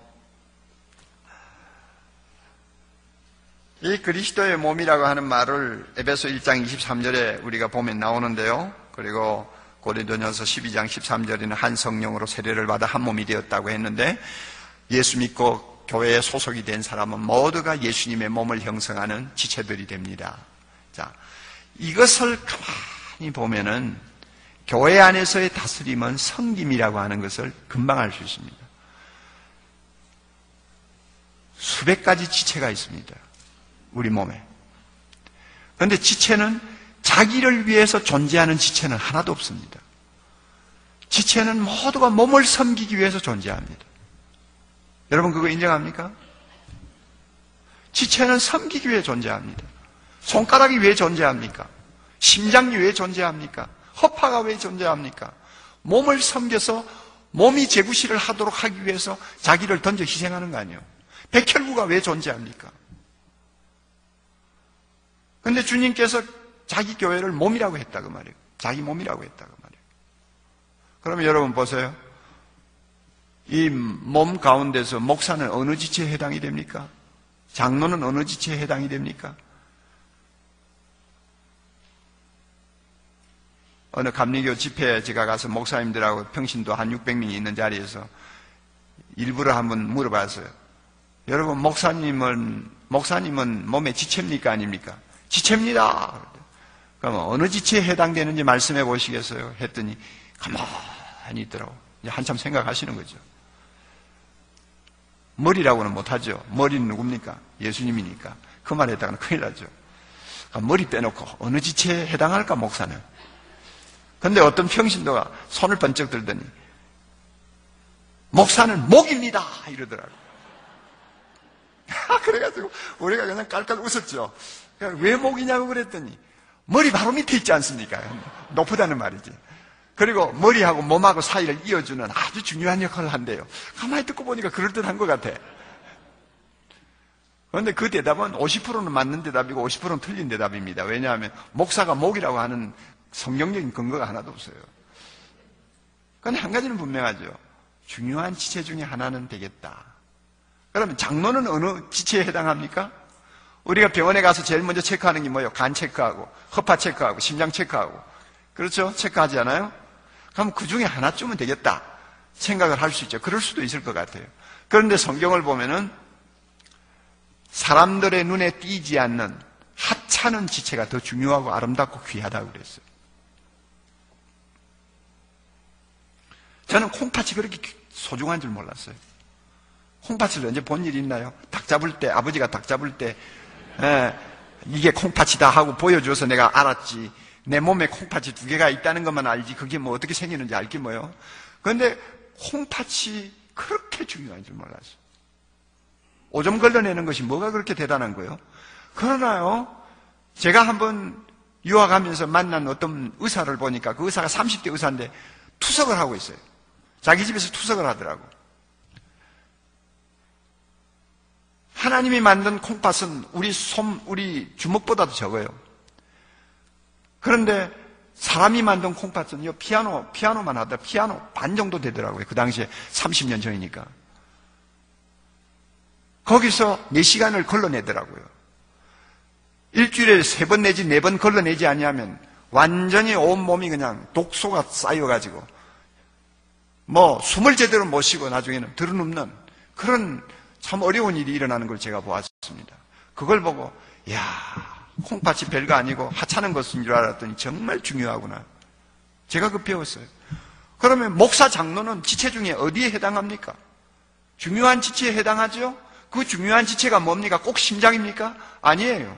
이 그리스도의 몸이라고 하는 말을 에베소 1장 23절에 우리가 보면 나오는데요. 그리고 고린도전서 12장 13절에는 한 성령으로 세례를 받아 한 몸이 되었다고 했는데, 예수 믿고 교회에 소속이 된 사람은 모두가 예수님의 몸을 형성하는 지체들이 됩니다. 자, 이것을 가만히 보면은 교회 안에서의 다스림은 섬김이라고 하는 것을 금방 알 수 있습니다. 수백 가지 지체가 있습니다. 우리 몸에. 그런데 지체는 자기를 위해서 존재하는 지체는 하나도 없습니다. 지체는 모두가 몸을 섬기기 위해서 존재합니다. 여러분 그거 인정합니까? 지체는 섬기기 위해 존재합니다. 손가락이 왜 존재합니까? 심장이 왜 존재합니까? 허파가 왜 존재합니까? 몸을 섬겨서 몸이 재구시를 하도록 하기 위해서 자기를 던져 희생하는 거 아니에요? 백혈구가 왜 존재합니까? 그런데 주님께서 자기 교회를 몸이라고 했다고 말이에요. 자기 몸이라고 했다고 말이에요. 그러면 여러분 보세요. 이 몸 가운데서 목사는 어느 지체에 해당이 됩니까? 장로는 어느 지체에 해당이 됩니까? 어느 감리교 집회에 제가 가서 목사님들하고 평신도 한 600명이 있는 자리에서 일부러 한번 물어봤어요. 여러분 목사님은 몸의 지체입니까 아닙니까? 지체입니다. 그럼 어느 지체에 해당되는지 말씀해 보시겠어요? 했더니 가만히 있더라고. 이제 한참 생각하시는 거죠. 머리라고는 못하죠. 머리는 누굽니까? 예수님이니까. 그 말에다가는 큰일 나죠. 머리 빼놓고 어느 지체에 해당할까 목사는? 근데 어떤 평신도가 손을 번쩍 들더니 목사는 목입니다 이러더라고요. 그래가지고 우리가 그냥 깔깔 웃었죠. 왜 목이냐고 그랬더니 머리 바로 밑에 있지 않습니까? 높다는 말이지. 그리고 머리하고 몸하고 사이를 이어주는 아주 중요한 역할을 한대요. 가만히 듣고 보니까 그럴듯한 것 같아. 그런데 그 대답은 50%는 맞는 대답이고 50%는 틀린 대답입니다. 왜냐하면 목사가 목이라고 하는 성경적인 근거가 하나도 없어요. 그런데 한 가지는 분명하죠. 중요한 지체 중에 하나는 되겠다. 그러면 장로는 어느 지체에 해당합니까? 우리가 병원에 가서 제일 먼저 체크하는 게 뭐예요? 간 체크하고 허파 체크하고 심장 체크하고, 그렇죠? 체크하지 않아요? 그럼 그 중에 하나쯤은 되겠다 생각을 할 수 있죠. 그럴 수도 있을 것 같아요. 그런데 성경을 보면은 사람들의 눈에 띄지 않는 하찮은 지체가 더 중요하고 아름답고 귀하다고 그랬어요. 저는 콩팥이 그렇게 소중한 줄 몰랐어요. 콩팥을 언제 본 일이 있나요? 닭 잡을 때, 아버지가 닭 잡을 때 이게 콩팥이다 하고 보여줘서 내가 알았지. 내 몸에 콩팥이 2개가 있다는 것만 알지 그게 뭐 어떻게 생기는지 알게 뭐요. 그런데 콩팥이 그렇게 중요한 줄 몰랐어요. 오줌 걸러내는 것이 뭐가 그렇게 대단한 거예요? 그러나요, 제가 한번 유학하면서 만난 어떤 의사를 보니까 그 의사가 30대 의사인데 투석을 하고 있어요. 자기 집에서 투석을 하더라고. 하나님이 만든 콩팥은 우리 주먹보다도 적어요. 그런데 사람이 만든 콩팥은요, 피아노만 하다 피아노 반 정도 되더라고요. 그 당시에 30년 전이니까. 거기서 4시간을 걸러내더라고요. 일주일에 3번 내지 4번 걸러내지 아니하면 완전히 온몸이 그냥 독소가 쌓여가지고 뭐 숨을 제대로 못 쉬고 나중에는 들어눕는 그런 참 어려운 일이 일어나는 걸 제가 보았습니다. 그걸 보고 야, 콩팥이 별거 아니고 하찮은 것인 줄 알았더니 정말 중요하구나. 제가 그 배웠어요. 그러면 목사 장로는 지체 중에 어디에 해당합니까? 중요한 지체에 해당하죠? 그 중요한 지체가 뭡니까? 꼭 심장입니까? 아니에요.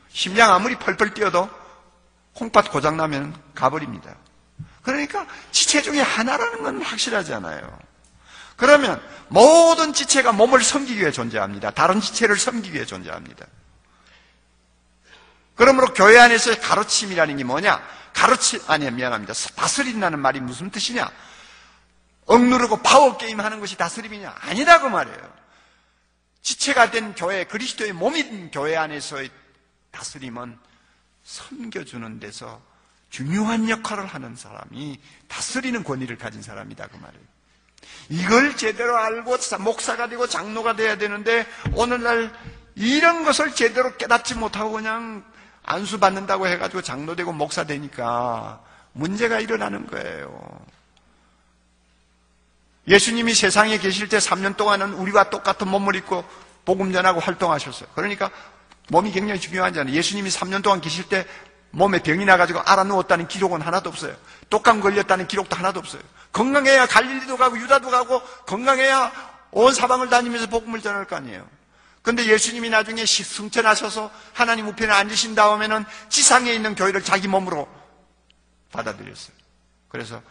심장 아무리 펄펄 뛰어도 콩팥 고장나면 가버립니다. 그러니까 지체 중에 하나라는 건 확실하지 않아요. 그러면 모든 지체가 몸을 섬기기 위해 존재합니다. 다른 지체를 섬기기 위해 존재합니다. 그러므로 교회 안에서의 가르침이라는 게 뭐냐? 미안합니다. 다스린다는 말이 무슨 뜻이냐? 억누르고 파워게임 하는 것이 다스림이냐? 아니라고 말이에요. 지체가 된 교회, 그리스도의 몸인 교회 안에서의 다스림은 섬겨주는 데서 중요한 역할을 하는 사람이 다스리는 권위를 가진 사람이다 그 말이에요. 이걸 제대로 알고 목사가 되고 장로가 돼야 되는데 오늘날 이런 것을 제대로 깨닫지 못하고 그냥 안수받는다고 해가지고 장로되고 목사 되니까 문제가 일어나는 거예요. 예수님이 세상에 계실 때 3년 동안은 우리와 똑같은 몸을 입고 복음 전하고 활동하셨어요. 그러니까 몸이 굉장히 중요하잖아요. 예수님이 3년 동안 계실 때 몸에 병이 나가지고 알아 누웠다는 기록은 하나도 없어요. 독감 걸렸다는 기록도 하나도 없어요. 건강해야 갈릴리도 가고 유다도 가고 건강해야 온 사방을 다니면서 복음을 전할 거 아니에요. 그런데 예수님이 나중에 승천하셔서 하나님 우편에 앉으신 다음에는 지상에 있는 교회를 자기 몸으로 받아들였어요. 그래서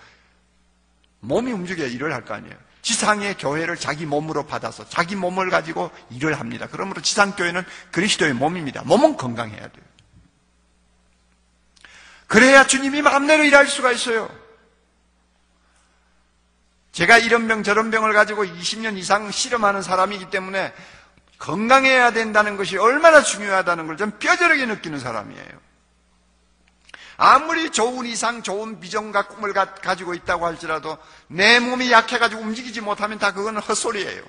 몸이 움직여야 일을 할 거 아니에요. 지상의 교회를 자기 몸으로 받아서 자기 몸을 가지고 일을 합니다. 그러므로 지상교회는 그리스도의 몸입니다. 몸은 건강해야 돼요. 그래야 주님이 마음대로 일할 수가 있어요. 제가 이런 병 저런 병을 가지고 20년 이상 실험하는 사람이기 때문에 건강해야 된다는 것이 얼마나 중요하다는 걸 좀 뼈저리게 느끼는 사람이에요. 아무리 좋은 이상, 좋은 비전과 꿈을 가지고 있다고 할지라도 내 몸이 약해가지고 움직이지 못하면 다 그건 헛소리예요.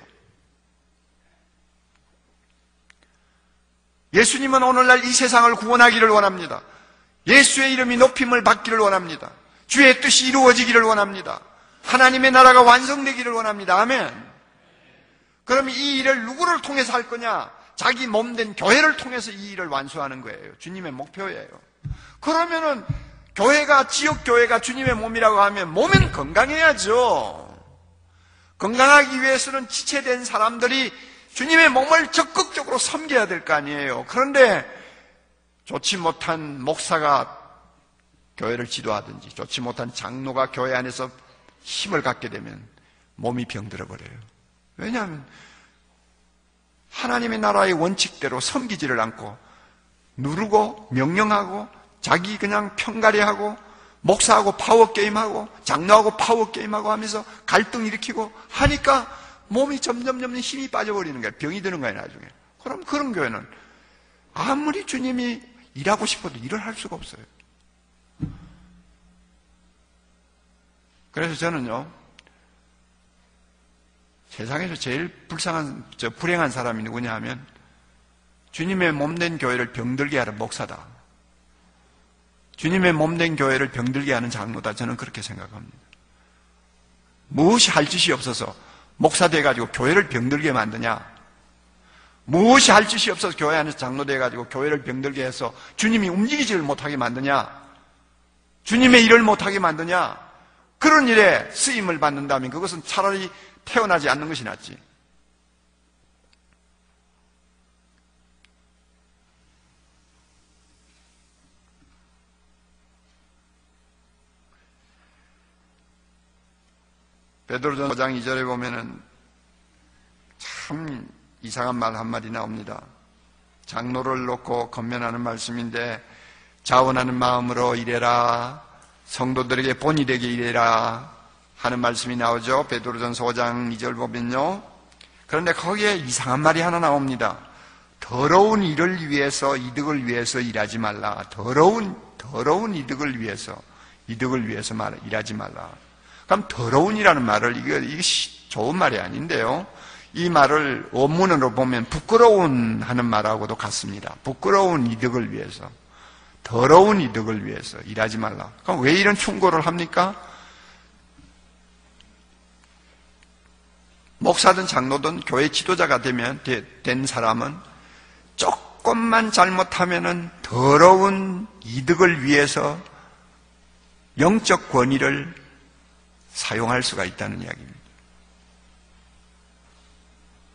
예수님은 오늘날 이 세상을 구원하기를 원합니다. 예수의 이름이 높임을 받기를 원합니다. 주의 뜻이 이루어지기를 원합니다. 하나님의 나라가 완성되기를 원합니다. 아멘. 그럼 이 일을 누구를 통해서 할 거냐? 자기 몸된 교회를 통해서 이 일을 완수하는 거예요. 주님의 목표예요. 그러면은 교회가, 지역교회가 주님의 몸이라고 하면 몸은 건강해야죠. 건강하기 위해서는 지체된 사람들이 주님의 몸을 적극적으로 섬겨야 될 거 아니에요. 그런데 좋지 못한 목사가 교회를 지도하든지 좋지 못한 장로가 교회 안에서 힘을 갖게 되면 몸이 병들어 버려요. 왜냐하면 하나님의 나라의 원칙대로 섬기지를 않고 누르고 명령하고 자기 그냥 편가리하고 목사하고 파워게임하고 장로하고 파워게임하고 하면서 갈등 일으키고 하니까 몸이 점점 힘이 빠져버리는 거예요. 병이 드는 거예요, 나중에. 그럼 그런 교회는 아무리 주님이 일하고 싶어도 일을 할 수가 없어요. 그래서 저는요, 세상에서 제일 불행한 사람이 누구냐 하면 주님의 몸된 교회를 병들게 하는 목사다. 주님의 몸된 교회를 병들게 하는 장로다. 저는 그렇게 생각합니다. 무엇이 할 짓이 없어서 목사 돼가지고 교회를 병들게 만드냐? 무엇이 할 짓이 없어서 교회 안에서 장로 돼가지고 교회를 병들게 해서 주님이 움직이지를 못하게 만드냐? 주님의 일을 못하게 만드냐? 그런 일에 쓰임을 받는다면 그것은 차라리 태어나지 않는 것이 낫지. 베드로전서 5장 2절에 보면은 참 이상한 말 한마디 나옵니다. 장로를 놓고 권면하는 말씀인데 자원하는 마음으로 일해라. 성도들에게 본이 되게 일해라 하는 말씀이 나오죠. 베드로전서 5장 2절 보면요. 그런데 거기에 이상한 말이 하나 나옵니다. 더러운 일을 위해서, 이득을 위해서 일하지 말라. 더러운 이득을 위해서 일하지 말라. 그럼 더러운이라는 말을 이게 좋은 말이 아닌데요. 이 말을 원문으로 보면 부끄러운 하는 말하고도 같습니다. 부끄러운 이득을 위해서, 더러운 이득을 위해서 일하지 말라. 그럼 왜 이런 충고를 합니까? 목사든 장로든 교회 지도자가 된 사람은 조금만 잘못하면은 더러운 이득을 위해서 영적 권위를 사용할 수가 있다는 이야기입니다.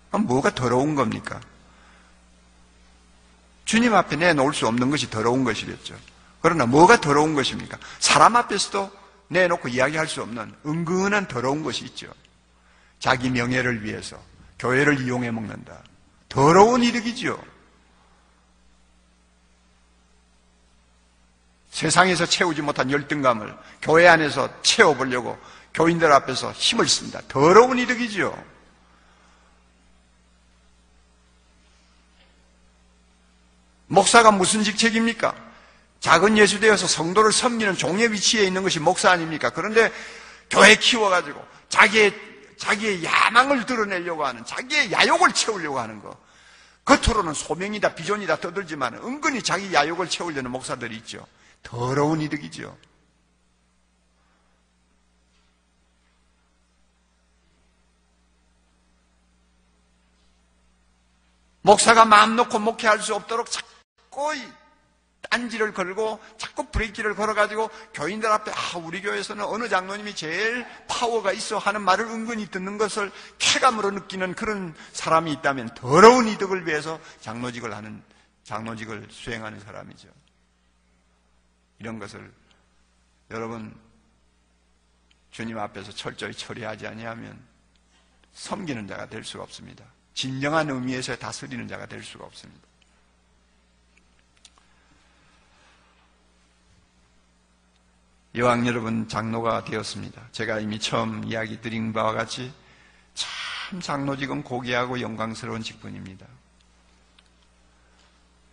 그럼 뭐가 더러운 겁니까? 주님 앞에 내놓을 수 없는 것이 더러운 것이겠죠. 그러나 뭐가 더러운 것입니까? 사람 앞에서도 내놓고 이야기할 수 없는 은근한 더러운 것이 있죠. 자기 명예를 위해서 교회를 이용해 먹는다. 더러운 이득이지요. 세상에서 채우지 못한 열등감을 교회 안에서 채워보려고 교인들 앞에서 힘을 씁니다. 더러운 이득이지요. 목사가 무슨 직책입니까? 작은 예수되어서 성도를 섬기는 종의 위치에 있는 것이 목사 아닙니까? 그런데 교회 키워가지고 자기의 야망을 드러내려고 하는, 자기의 야욕을 채우려고 하는 거, 겉으로는 소명이다 비전이다 떠들지만 은근히 자기 야욕을 채우려는 목사들이 있죠. 더러운 이득이죠. 목사가 마음 놓고 목회할 수 없도록 자꾸 딴지를 걸고 자꾸 브레이크를 걸어가지고 교인들 앞에 우리 교회에서는 어느 장로님이 제일 파워가 있어 하는 말을 은근히 듣는 것을 쾌감으로 느끼는 그런 사람이 있다면 더러운 이득을 위해서 장로직을 수행하는 사람이죠. 이런 것을 여러분 주님 앞에서 철저히 처리하지 아니하면 섬기는 자가 될 수가 없습니다. 진정한 의미에서 다스리는 자가 될 수가 없습니다. 여왕 여러분, 장로가 되었습니다. 제가 이미 처음 이야기 드린 바와 같이 참 장로직은 고귀하고 영광스러운 직분입니다.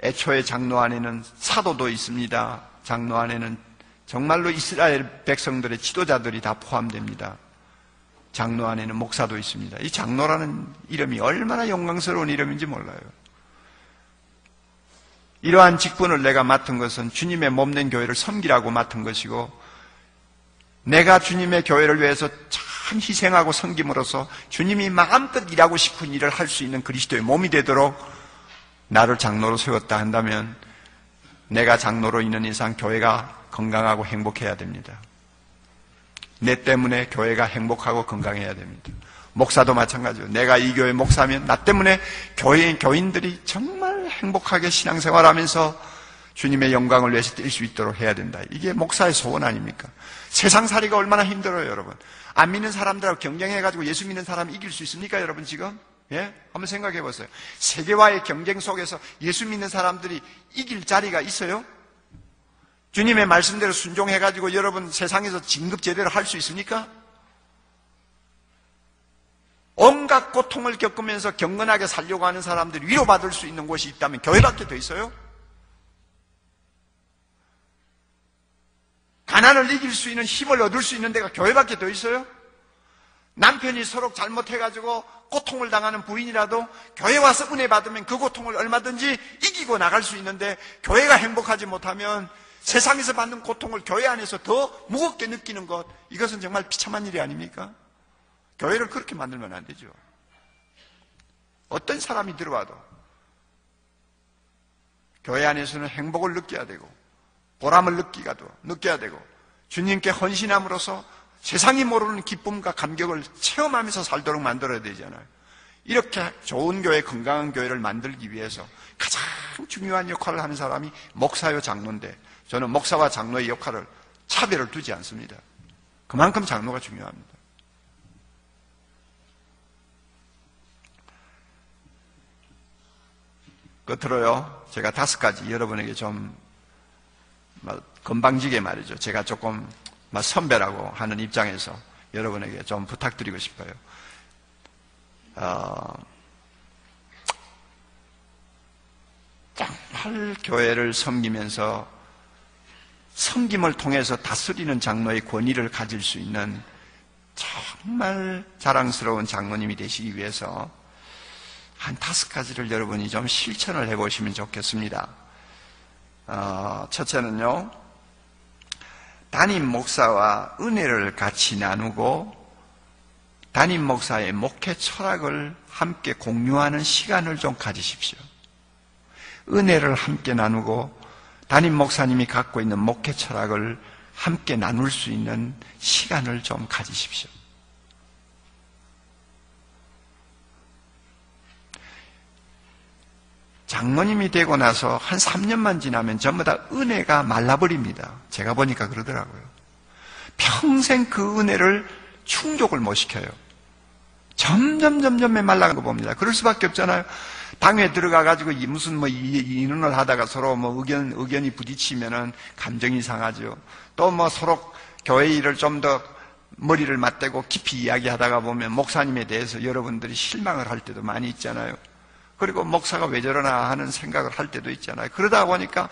애초에 장로 안에는 사도도 있습니다. 장로 안에는 정말로 이스라엘 백성들의 지도자들이 다 포함됩니다. 장로 안에는 목사도 있습니다. 이 장로라는 이름이 얼마나 영광스러운 이름인지 몰라요. 이러한 직분을 내가 맡은 것은 주님의 몸된 교회를 섬기라고 맡은 것이고, 내가 주님의 교회를 위해서 참 희생하고 섬김으로써 주님이 마음껏 일하고 싶은 일을 할 수 있는 그리스도의 몸이 되도록 나를 장로로 세웠다 한다면 내가 장로로 있는 이상 교회가 건강하고 행복해야 됩니다. 내 때문에 교회가 행복하고 건강해야 됩니다. 목사도 마찬가지예요. 내가 이 교회 목사면 나 때문에 교인들이 정말 행복하게 신앙생활하면서 주님의 영광을 위해서 뛸 수 있도록 해야 된다. 이게 목사의 소원 아닙니까? 세상살이가 얼마나 힘들어요, 여러분. 안 믿는 사람들하고 경쟁해가지고 예수 믿는 사람이 이길 수 있습니까, 여러분 지금? 예? 한번 생각해 보세요. 세계와의 경쟁 속에서 예수 믿는 사람들이 이길 자리가 있어요? 주님의 말씀대로 순종해가지고 여러분 세상에서 진급 제대로 할 수 있습니까? 온갖 고통을 겪으면서 경건하게 살려고 하는 사람들이 위로받을 수 있는 곳이 있다면 교회밖에 더 있어요? 가난을 이길 수 있는 힘을 얻을 수 있는 데가 교회밖에 더 있어요? 남편이 서로 잘못해가지고 고통을 당하는 부인이라도 교회 와서 은혜 받으면 그 고통을 얼마든지 이기고 나갈 수 있는데, 교회가 행복하지 못하면 세상에서 받는 고통을 교회 안에서 더 무겁게 느끼는 것, 이것은 정말 비참한 일이 아닙니까? 교회를 그렇게 만들면 안 되죠. 어떤 사람이 들어와도 교회 안에서는 행복을 느껴야 되고 보람을 느껴야 되고 주님께 헌신함으로써 세상이 모르는 기쁨과 감격을 체험하면서 살도록 만들어야 되잖아요. 이렇게 좋은 교회, 건강한 교회를 만들기 위해서 가장 중요한 역할을 하는 사람이 목사요 장로인데, 저는 목사와 장로의 역할을 차별을 두지 않습니다. 그만큼 장로가 중요합니다. 끝으로요, 제가 5가지 여러분에게 좀 건방지게 말이죠, 제가 조금 선배라고 하는 입장에서 여러분에게 좀 부탁드리고 싶어요. 정말 교회를 섬기면서 섬김을 통해서 다스리는 장로의 권위를 가질 수 있는 정말 자랑스러운 장로님이 되시기 위해서 한 5가지를 여러분이 좀 실천을 해보시면 좋겠습니다. 첫째는요, 담임 목사와 은혜를 같이 나누고 담임 목사의 목회 철학을 함께 공유하는 시간을 좀 가지십시오. 은혜를 함께 나누고 담임 목사님이 갖고 있는 목회 철학을 함께 나눌 수 있는 시간을 좀 가지십시오. 장로님이 되고 나서 한 3년만 지나면 전부 다 은혜가 말라버립니다. 제가 보니까 그러더라고요. 평생 그 은혜를 충족을 못 시켜요. 점점 말라가는 거 봅니다. 그럴 수밖에 없잖아요. 당회 들어가가지고 무슨 이론을 하다가 서로 의견이 부딪히면은 감정이 상하죠. 또 서로 교회 일을 좀 더 머리를 맞대고 깊이 이야기하다가 보면 목사님에 대해서 여러분들이 실망을 할 때도 많이 있잖아요. 그리고 목사가 왜 저러나 하는 생각을 할 때도 있잖아요. 그러다 보니까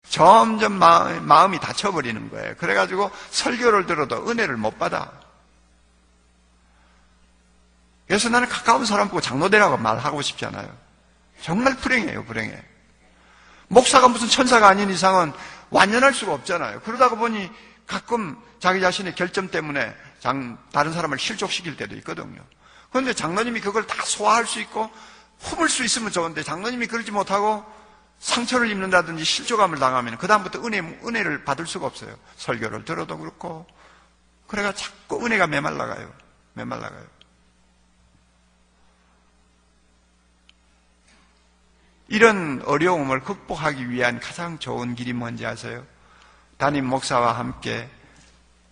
점점 마음이 닫혀버리는 거예요. 그래가지고 설교를 들어도 은혜를 못 받아. 그래서 나는 가까운 사람 보고 장로되라고 말하고 싶지 않아요. 정말 불행해요, 불행해. 목사가 무슨 천사가 아닌 이상은 완연할 수가 없잖아요. 그러다가 보니 가끔 자기 자신의 결점 때문에 다른 사람을 실족시킬 때도 있거든요. 그런데 장로님이 그걸 다 소화할 수 있고 품을 수 있으면 좋은데 장로님이 그러지 못하고 상처를 입는다든지 실족감을 당하면 그 다음부터 은혜를 받을 수가 없어요. 설교를 들어도 그렇고 그래가 자꾸 은혜가 메말라가요. 메말라가요. 이런 어려움을 극복하기 위한 가장 좋은 길이 뭔지 아세요? 담임 목사와 함께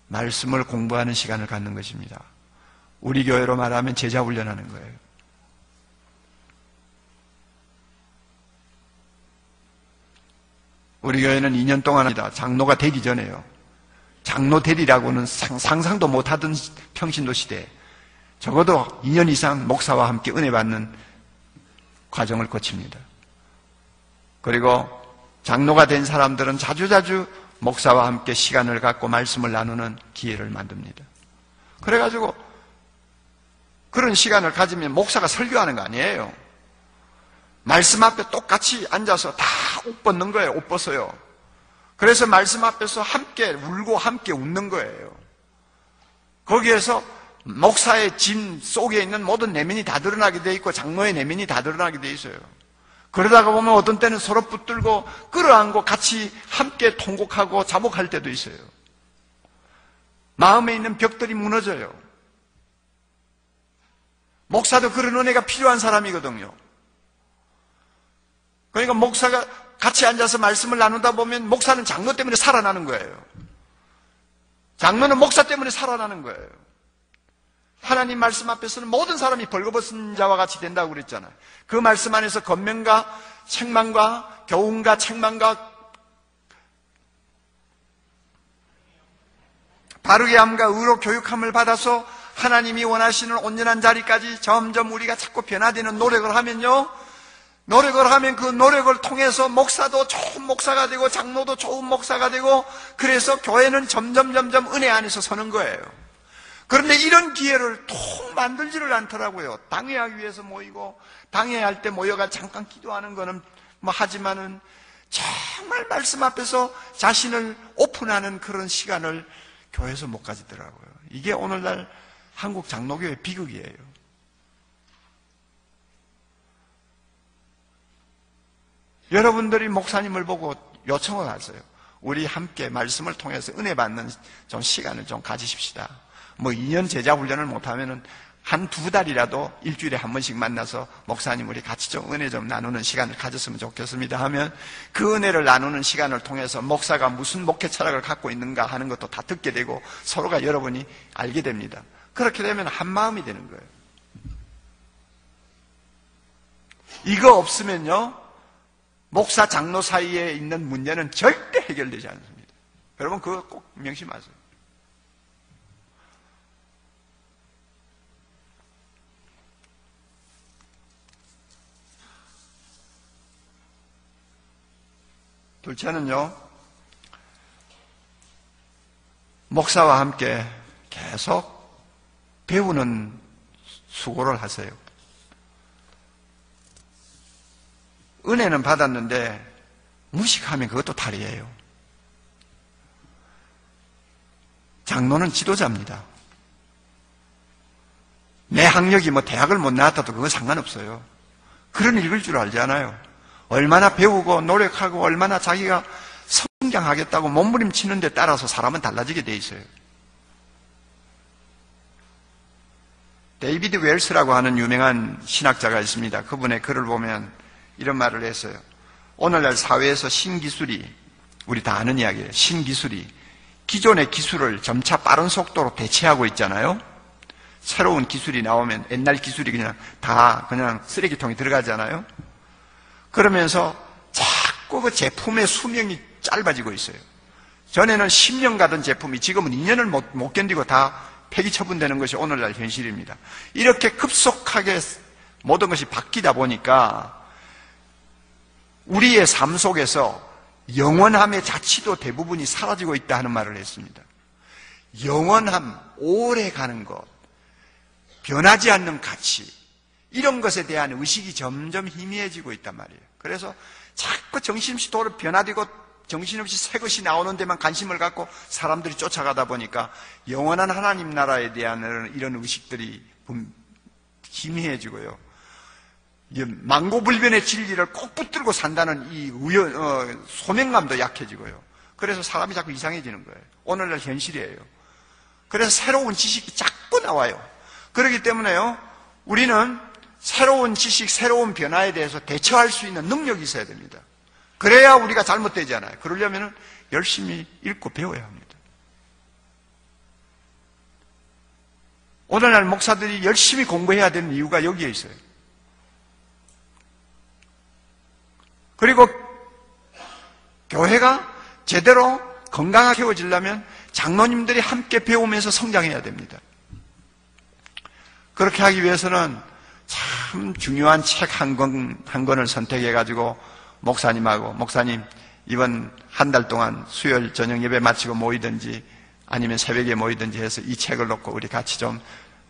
말씀을 공부하는 시간을 갖는 것입니다. 우리 교회로 말하면 제자 훈련하는 거예요. 우리 교회는 2년 동안 장로가 되기 전에요. 장로 되리라고는 상상도 못하던 평신도 시대에 적어도 2년 이상 목사와 함께 은혜 받는 과정을 거칩니다. 그리고 장로가 된 사람들은 자주자주 목사와 함께 시간을 갖고 말씀을 나누는 기회를 만듭니다. 그래가지고 그런 시간을 가지면 목사가 설교하는 거 아니에요. 말씀 앞에 똑같이 앉아서 다 옷 벗는 거예요. 옷 벗어요. 그래서 말씀 앞에서 함께 울고 함께 웃는 거예요. 거기에서 목사의 짐 속에 있는 모든 내면이 다 드러나게 돼 있고 장로의 내면이 다 드러나게 돼 있어요. 그러다가 보면 어떤 때는 서로 붙들고 끌어안고 같이 함께 통곡하고 자복할 때도 있어요. 마음에 있는 벽들이 무너져요. 목사도 그런 은혜가 필요한 사람이거든요. 그러니까 목사가 같이 앉아서 말씀을 나누다 보면 목사는 장로 때문에 살아나는 거예요. 장로는 목사 때문에 살아나는 거예요. 하나님 말씀 앞에서는 모든 사람이 벌거벗은 자와 같이 된다고 그랬잖아요. 그 말씀 안에서 권면과 책망과 교훈과 책망과 바르게 함과 의로 교육함을 받아서 하나님이 원하시는 온전한 자리까지 점점 우리가 자꾸 변화되는 노력을 하면요, 노력을 하면 그 노력을 통해서 목사도 좋은 목사가 되고 장로도 좋은 목사가 되고 그래서 교회는 점점 은혜 안에서 서는 거예요. 그런데 이런 기회를 통 만들지를 않더라고요. 당회하기 위해서 모이고 당회할 때 모여가 잠깐 기도하는 거는 뭐 하지만은 정말 말씀 앞에서 자신을 오픈하는 그런 시간을 교회에서 못 가지더라고요. 이게 오늘날 한국 장로교의 비극이에요. 여러분들이 목사님을 보고 요청을 하세요. 우리 함께 말씀을 통해서 은혜 받는 좀 시간을 좀 가지십시다. 뭐 2년 제자 훈련을 못하면은 한 2달이라도 일주일에 한 번씩 만나서 목사님 우리 같이 좀 은혜 좀 나누는 시간을 가졌으면 좋겠습니다 하면 그 은혜를 나누는 시간을 통해서 목사가 무슨 목회 철학을 갖고 있는가 하는 것도 다 듣게 되고 서로가 여러분이 알게 됩니다. 그렇게 되면 한 마음이 되는 거예요. 이거 없으면요, 목사 장로 사이에 있는 문제는 절대 해결되지 않습니다. 여러분 그거 꼭 명심하세요. 둘째는요, 목사와 함께 계속 배우는 수고를 하세요. 은혜는 받았는데 무식하면 그것도 탈이에요. 장로는 지도자입니다. 내 학력이 뭐 대학을 못 나왔다도 그건 상관없어요. 글은 읽을 줄 알지 않아요. 얼마나 배우고 노력하고 얼마나 자기가 성장하겠다고 몸부림치는 데 따라서 사람은 달라지게 돼 있어요. 데이비드 웰스라고 하는 유명한 신학자가 있습니다. 그분의 글을 보면 이런 말을 했어요. 오늘날 사회에서 신기술이, 우리 다 아는 이야기예요. 신기술이 기존의 기술을 점차 빠른 속도로 대체하고 있잖아요. 새로운 기술이 나오면 옛날 기술이 그냥 쓰레기통에 들어가잖아요. 그러면서 자꾸 그 제품의 수명이 짧아지고 있어요. 전에는 10년 가던 제품이 지금은 2년을 못 견디고 다 폐기 처분되는 것이 오늘날 현실입니다. 이렇게 급속하게 모든 것이 바뀌다 보니까 우리의 삶 속에서 영원함의 자취도 대부분이 사라지고 있다 하는 말을 했습니다. 영원함, 오래 가는 것, 변하지 않는 가치, 이런 것에 대한 의식이 점점 희미해지고 있단 말이에요. 그래서 자꾸 정신없이 도로 변화되고 정신없이 새 것이 나오는 데만 관심을 갖고 사람들이 쫓아가다 보니까 영원한 하나님 나라에 대한 이런 의식들이 희미해지고요. 망고불변의 진리를 꼭 붙들고 산다는 이 소명감도 약해지고요. 그래서 사람이 자꾸 이상해지는 거예요. 오늘날 현실이에요. 그래서 새로운 지식이 자꾸 나와요. 그렇기 때문에요, 우리는 새로운 지식, 새로운 변화에 대해서 대처할 수 있는 능력이 있어야 됩니다. 그래야 우리가 잘못되지 않아요. 그러려면 열심히 읽고 배워야 합니다. 오늘날 목사들이 열심히 공부해야 되는 이유가 여기에 있어요. 그리고 교회가 제대로 건강하게 키워지려면 장로님들이 함께 배우면서 성장해야 됩니다. 그렇게 하기 위해서는 참 중요한 책 한 권을 선택해가지고 목사님 이번 한 달 동안 수요일 저녁 예배 마치고 모이든지 아니면 새벽에 모이든지 해서 이 책을 놓고 우리 같이 좀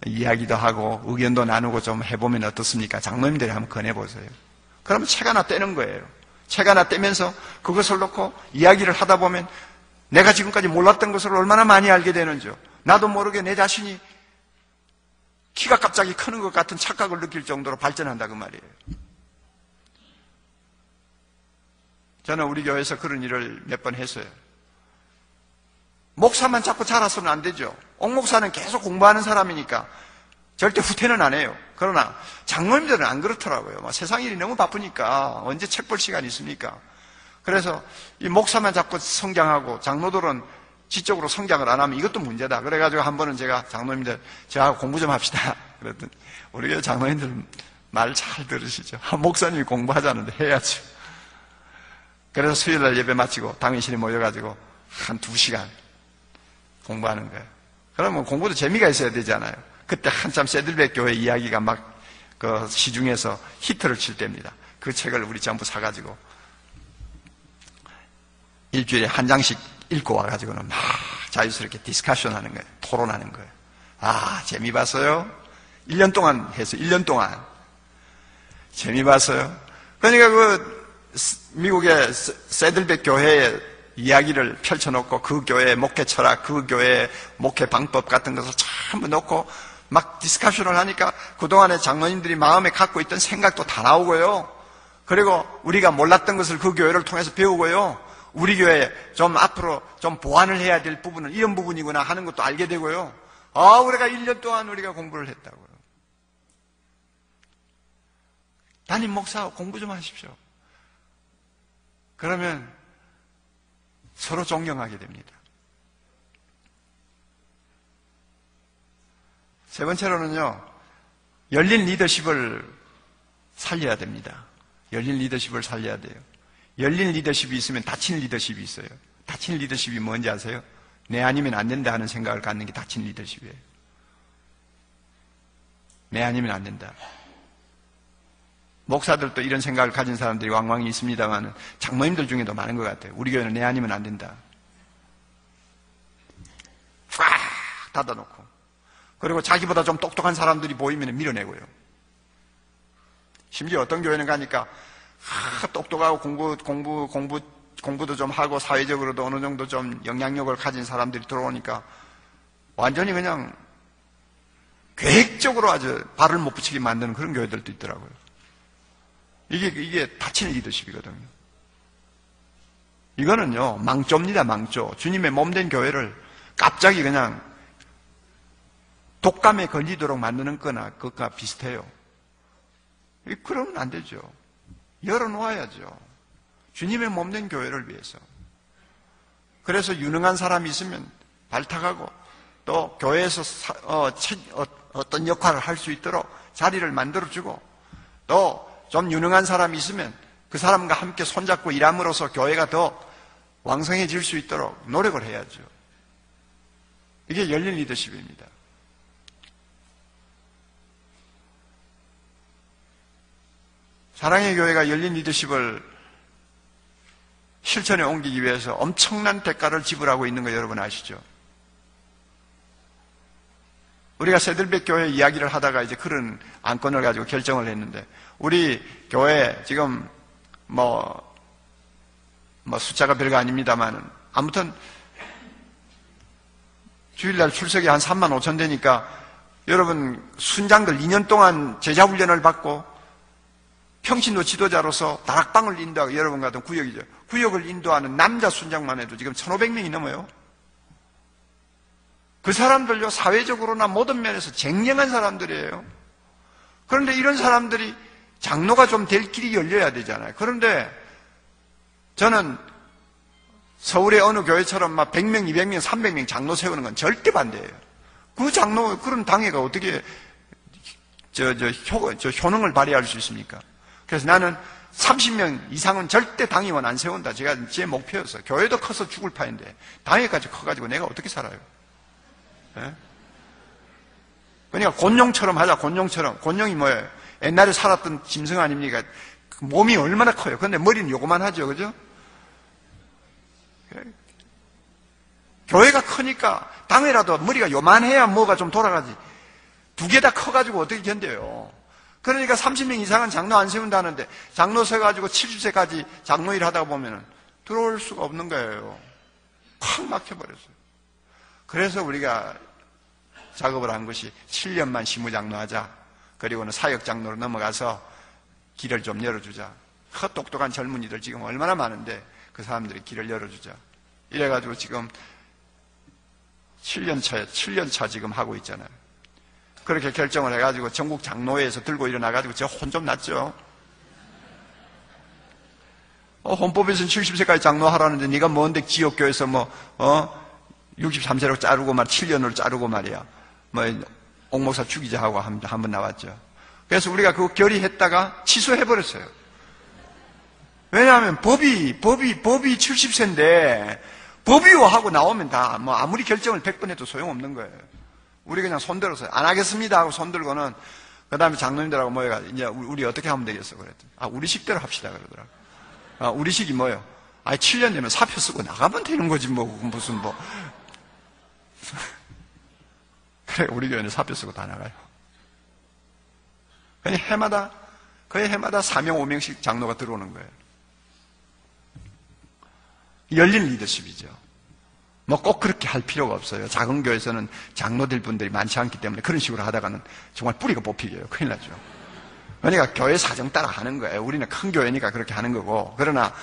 이야기도 하고 의견도 나누고 좀 해보면 어떻습니까? 장로님들이 한번 권해보세요. 그러면 책 하나 떼는 거예요. 책 하나 떼면서 그것을 놓고 이야기를 하다 보면 내가 지금까지 몰랐던 것을 얼마나 많이 알게 되는지, 나도 모르게 내 자신이 키가 갑자기 크는 것 같은 착각을 느낄 정도로 발전한다 그 말이에요. 저는 우리 교회에서 그런 일을 몇 번 했어요. 목사만 자꾸 자라서는 안 되죠. 옥 목사는 계속 공부하는 사람이니까 절대 후퇴는 안 해요. 그러나 장로님들은 안 그렇더라고요. 세상 일이 너무 바쁘니까 언제 책 볼 시간이 있습니까? 그래서 이 목사만 자꾸 성장하고 장로들은 지적으로 성장을 안 하면 이것도 문제다. 그래가지고 한 번은 제가 장로님들 저하고 공부 좀 합시다. 그랬더니 우리 교회 장로님들 말 잘 들으시죠. 목사님이 공부하자는데 해야죠. 그래서 수요일날 예배 마치고 당회실에 모여가지고 한 2시간 공부하는 거예요. 그러면 공부도 재미가 있어야 되잖아요. 그때 한참 새들백 교회 이야기가 막 그 시중에서 히트를 칠 때입니다. 그 책을 우리 전부 사가지고 일주일에 한 장씩 읽고 와가지고는 막 자유스럽게 디스커션 하는 거예요. 토론하는 거예요. 아, 재미 봤어요? 1년 동안 해서 1년 동안 재미 봤어요? 그러니까 미국의 새들백 교회의 이야기를 펼쳐놓고 그 교회의 목회 철학, 그 교회의 목회 방법 같은 것을 전부 놓고 막 디스커션을 하니까 그동안에 장로님들이 마음에 갖고 있던 생각도 다 나오고요. 그리고 우리가 몰랐던 것을 그 교회를 통해서 배우고요. 우리 교회에 좀 앞으로 좀 보완을 해야 될 부분은 이런 부분이구나 하는 것도 알게 되고요. 아, 우리가 1년 동안 우리가 공부를 했다고요. 담임 목사 공부 좀 하십시오. 그러면 서로 존경하게 됩니다. 세 번째로는요, 열린 리더십을 살려야 됩니다. 열린 리더십을 살려야 돼요. 열린 리더십이 있으면 닫힌 리더십이 있어요. 닫힌 리더십이 뭔지 아세요? 내 아니면 안 된다 하는 생각을 갖는 게 닫힌 리더십이에요. 내 아니면 안 된다. 목사들도 이런 생각을 가진 사람들이 왕왕이 있습니다만 장로님들 중에도 많은 것 같아요. 우리 교회는 내 아니면 안 된다. 꽉 닫아놓고, 그리고 자기보다 좀 똑똑한 사람들이 보이면 밀어내고요. 심지어 어떤 교회는 가니까 똑똑하고 공부도 좀 하고 사회적으로도 어느 정도 좀 영향력을 가진 사람들이 들어오니까 완전히 그냥 계획적으로 아주 발을 못 붙이게 만드는 그런 교회들도 있더라고요. 이게 닫힌 리더십이거든요. 이거는요, 망조입니다, 망조. 주님의 몸된 교회를 갑자기 그냥 독감에 걸리도록 만드는 거나 그것과 비슷해요. 그러면 안 되죠. 열어놓아야죠. 주님의 몸된 교회를 위해서. 그래서 유능한 사람이 있으면 발탁하고 또 교회에서 어떤 역할을 할 수 있도록 자리를 만들어주고, 또 좀 유능한 사람이 있으면 그 사람과 함께 손잡고 일함으로써 교회가 더 왕성해질 수 있도록 노력을 해야죠. 이게 열린 리더십입니다. 사랑의 교회가 열린 리더십을 실천에 옮기기 위해서 엄청난 대가를 지불하고 있는 거 여러분 아시죠? 우리가 새들백 교회 이야기를 하다가 이제 그런 안건을 가지고 결정을 했는데, 우리 교회 지금 뭐 숫자가 별거 아닙니다만, 아무튼 주일날 출석이 한 3만 5천 되니까 여러분 순장들 2년 동안 제자훈련을 받고 평신도 지도자로서 다락방을 인도하고, 여러분 같은 구역이죠. 구역을 인도하는 남자 순장만 해도 지금 1,500명이 넘어요. 그 사람들요, 사회적으로나 모든 면에서 쟁쟁한 사람들이에요. 그런데 이런 사람들이 장로가 좀 될 길이 열려야 되잖아요. 그런데 저는 서울의 어느 교회처럼 막 100명, 200명, 300명 장로 세우는 건 절대 반대예요. 그 장로, 그런 당회가 어떻게 효능을 발휘할 수 있습니까? 그래서 나는 30명 이상은 절대 당의원 안 세운다. 제가 제 목표였어요. 교회도 커서 죽을 파인데 당회까지 커가지고 내가 어떻게 살아요? 네? 그러니까 곤룡처럼 하자. 곤룡처럼. 곤룡이 뭐예요? 옛날에 살았던 짐승 아닙니까? 몸이 얼마나 커요. 근데 머리는 요거만 하죠. 그죠? 교회가 크니까 당회라도 머리가 요만해야 뭐가 좀 돌아가지. 두 개 다 커가지고 어떻게 견뎌요? 그러니까 30명 이상은 장로 안 세운다는데, 장로 세가지고 70세까지 장로일 하다가 보면은 들어올 수가 없는 거예요. 확 막혀버렸어요. 그래서 우리가 작업을 한 것이 7년만 시무장로 하자. 그리고는 사역장로로 넘어가서 길을 좀 열어주자. 똑똑한 젊은이들 지금 얼마나 많은데 그 사람들이 길을 열어주자. 이래가지고 지금 7년차 지금 하고 있잖아요. 그렇게 결정을 해가지고 전국 장로회에서 들고 일어나가지고 저 혼 좀 났죠. 헌법에서는 70세까지 장로하라는데 네가 뭔데 지역교회에서 63세로 자르고 7년으로 자르고 말이야. 옥목사 죽이자 하고 한 번 나왔죠. 그래서 우리가 그거 결의했다가 취소해버렸어요. 왜냐하면 법이 70세인데 법이요 하고 나오면 다 아무리 결정을 100번 해도 소용없는 거예요. 우리 그냥 손들어서 안 하겠습니다 하고 손들고는 그 다음에 장로님들하고 모여가 이제 우리 어떻게 하면 되겠어 그랬더니 우리식대로 합시다 그러더라고. 우리식이 뭐예요? 7년 되면 사표 쓰고 나가면 되는 거지 무슨 그래, 우리 교회는 사표 쓰고 다 나가요. 그냥 거의 해마다 4명, 5명씩 장로가 들어오는 거예요. 열린 리더십이죠. 꼭 그렇게 할 필요가 없어요. 작은 교회에서는 장로될 분들이 많지 않기 때문에 그런 식으로 하다가는 정말 뿌리가 뽑히게요. 큰일 나죠. 그러니까 교회 사정 따라 하는 거예요. 우리는 큰 교회니까 그렇게 하는 거고. 그러나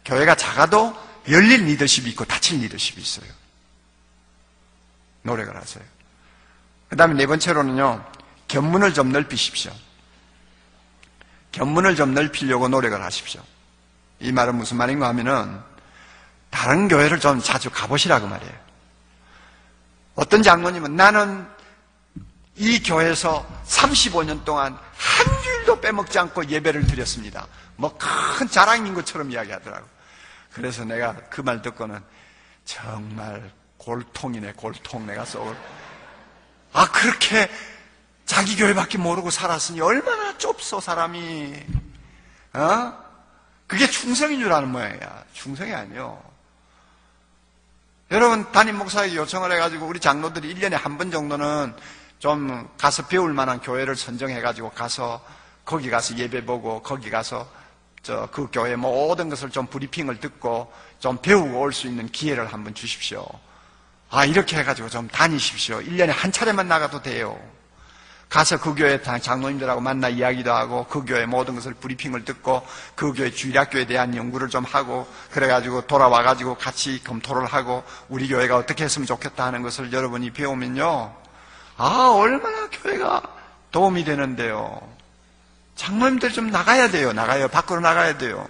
교회가 작아도 열린 리더십이 있고 닫힌 리더십이 있어요. 노력을 하세요. 그 다음에 네 번째로는요, 견문을 좀 넓히십시오. 견문을 좀 넓히려고 노력을 하십시오. 이 말은 무슨 말인가 하면은 다른 교회를 좀 자주 가보시라고 말이에요. 어떤 장로님은 나는 이 교회에서 35년 동안 한 주일도 빼먹지 않고 예배를 드렸습니다. 큰 자랑인 것처럼 이야기하더라고. 그래서 내가 그 말 듣고는 정말 골통이네, 골통. 내가 속을. 그렇게 자기 교회밖에 모르고 살았으니 얼마나 좁소, 사람이. 그게 충성인 줄 아는 모양이야. 충성이 아니요. 여러분, 담임 목사에게 요청을 해가지고 우리 장로들이 1년에 한 번 정도는 좀 가서 배울 만한 교회를 선정해가지고 거기 가서 예배 보고, 거기 가서 그 교회 모든 것을 좀 브리핑을 듣고 좀 배우고 올 수 있는 기회를 한번 주십시오. 이렇게 해가지고 좀 다니십시오. 1년에 한 차례만 나가도 돼요. 가서 그 교회 장로님들하고 만나 이야기도 하고 그 교회 모든 것을 브리핑을 듣고 그 교회 주일학교에 대한 연구를 좀 하고 그래가지고 돌아와가지고 같이 검토를 하고 우리 교회가 어떻게 했으면 좋겠다 하는 것을 여러분이 배우면요. 얼마나 교회가 도움이 되는데요. 장로님들 좀 나가야 돼요. 밖으로 나가야 돼요.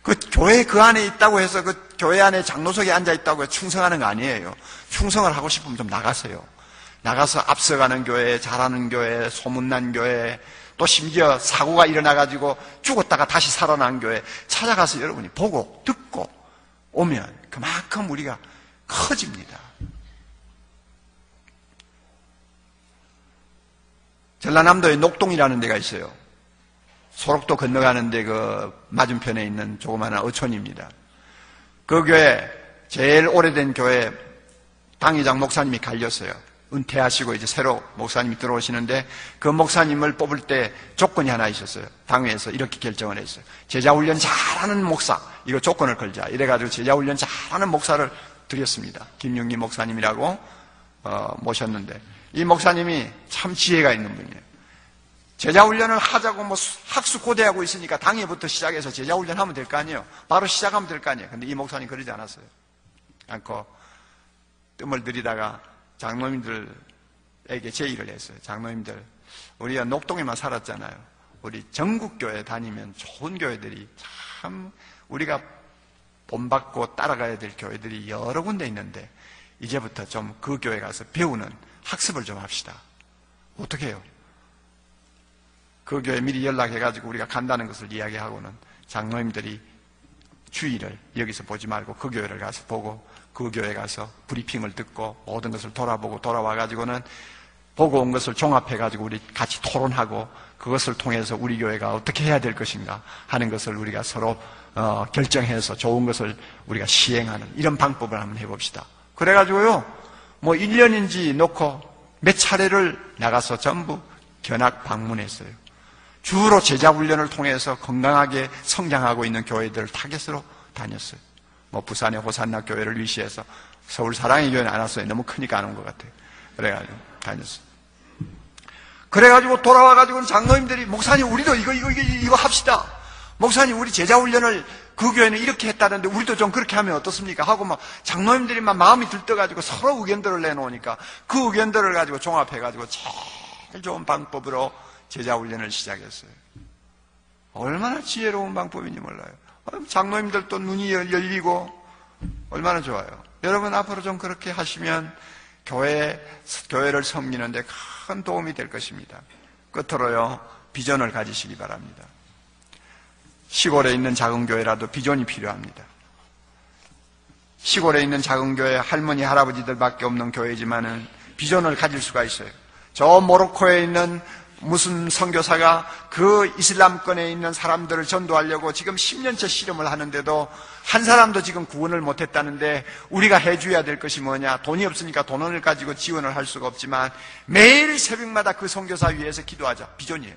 그 교회 그 안에 있다고 해서 그 교회 안에 장로석에 앉아 있다고 해서 충성하는 거 아니에요. 충성을 하고 싶으면 좀 나가세요. 나가서 앞서가는 교회, 잘하는 교회, 소문난 교회, 또 심지어 사고가 일어나가지고 죽었다가 다시 살아난 교회 찾아가서 여러분이 보고 듣고 오면 그만큼 우리가 커집니다. 전라남도에 녹동이라는 데가 있어요. 소록도 건너가는데 그 맞은편에 있는 조그마한 어촌입니다. 그 교회, 제일 오래된 교회 당회장 목사님이 갈렸어요. 은퇴하시고 이제 새로 목사님이 들어오시는데 그 목사님을 뽑을 때 조건이 하나 있었어요. 당회에서 이렇게 결정을 했어요. 제자훈련 잘하는 목사, 이거 조건을 걸자. 이래가지고 제자훈련 잘하는 목사를 드렸습니다. 김용기 목사님이라고 모셨는데 이 목사님이 참 지혜가 있는 분이에요. 제자훈련을 하자고 뭐 학수 고대하고 있으니까 당회부터 시작해서 제자훈련 하면 될 거 아니에요. 바로 시작하면 될 거 아니에요. 근데 이 목사님 그러지 않았어요. 않고 뜸을 들이다가 장로님들에게 제의를 했어요. 장로님들, 우리가 녹동에만 살았잖아요. 우리 전국교회 다니면 좋은 교회들이 참 우리가 본받고 따라가야 될 교회들이 여러 군데 있는데 이제부터 좀 그 교회 가서 배우는 학습을 좀 합시다. 어떻게 해요? 그 교회 미리 연락해가지고 우리가 간다는 것을 이야기하고는 장로님들이 주의를 여기서 보지 말고 그 교회를 가서 보고 그 교회 가서 브리핑을 듣고 모든 것을 돌아보고 돌아와가지고는 보고 온 것을 종합해가지고 우리 같이 토론하고 그것을 통해서 우리 교회가 어떻게 해야 될 것인가 하는 것을 우리가 서로 결정해서 좋은 것을 우리가 시행하는 이런 방법을 한번 해봅시다. 그래가지고요, 뭐 1년인지 놓고 몇 차례를 나가서 전부 견학 방문했어요. 주로 제자훈련을 통해서 건강하게 성장하고 있는 교회들을 타겟으로 다녔어요. 뭐 부산의 호산나 교회를 위시해서 서울 사랑의 교회는 안 왔어요. 너무 크니까 안 온 것 같아요. 그래가지고 다녔어요. 그래가지고 돌아와가지고 장로님들이 목사님 우리도 이거 합시다. 목사님 우리 제자훈련을 그 교회는 이렇게 했다는데 우리도 좀 그렇게 하면 어떻습니까? 하고 막 장로님들이 막 마음이 들떠가지고 서로 의견들을 내놓으니까 그 의견들을 가지고 종합해가지고 제일 좋은 방법으로 제자훈련을 시작했어요. 얼마나 지혜로운 방법인지 몰라요. 장로님들도 눈이 열리고 얼마나 좋아요. 여러분 앞으로 좀 그렇게 하시면 교회를 섬기는데 큰 도움이 될 것입니다. 끝으로요, 비전을 가지시기 바랍니다. 시골에 있는 작은 교회라도 비전이 필요합니다. 시골에 있는 작은 교회 할머니 할아버지들밖에 없는 교회지만은 비전을 가질 수가 있어요. 저 모로코에 있는 무슨 선교사가 그 이슬람권에 있는 사람들을 전도하려고 지금 10년째 실험을 하는데도 한 사람도 지금 구원을 못했다는데 우리가 해줘야 될 것이 뭐냐? 돈이 없으니까 돈을 가지고 지원을 할 수가 없지만 매일 새벽마다 그 선교사 위해서 기도하자. 비전이에요.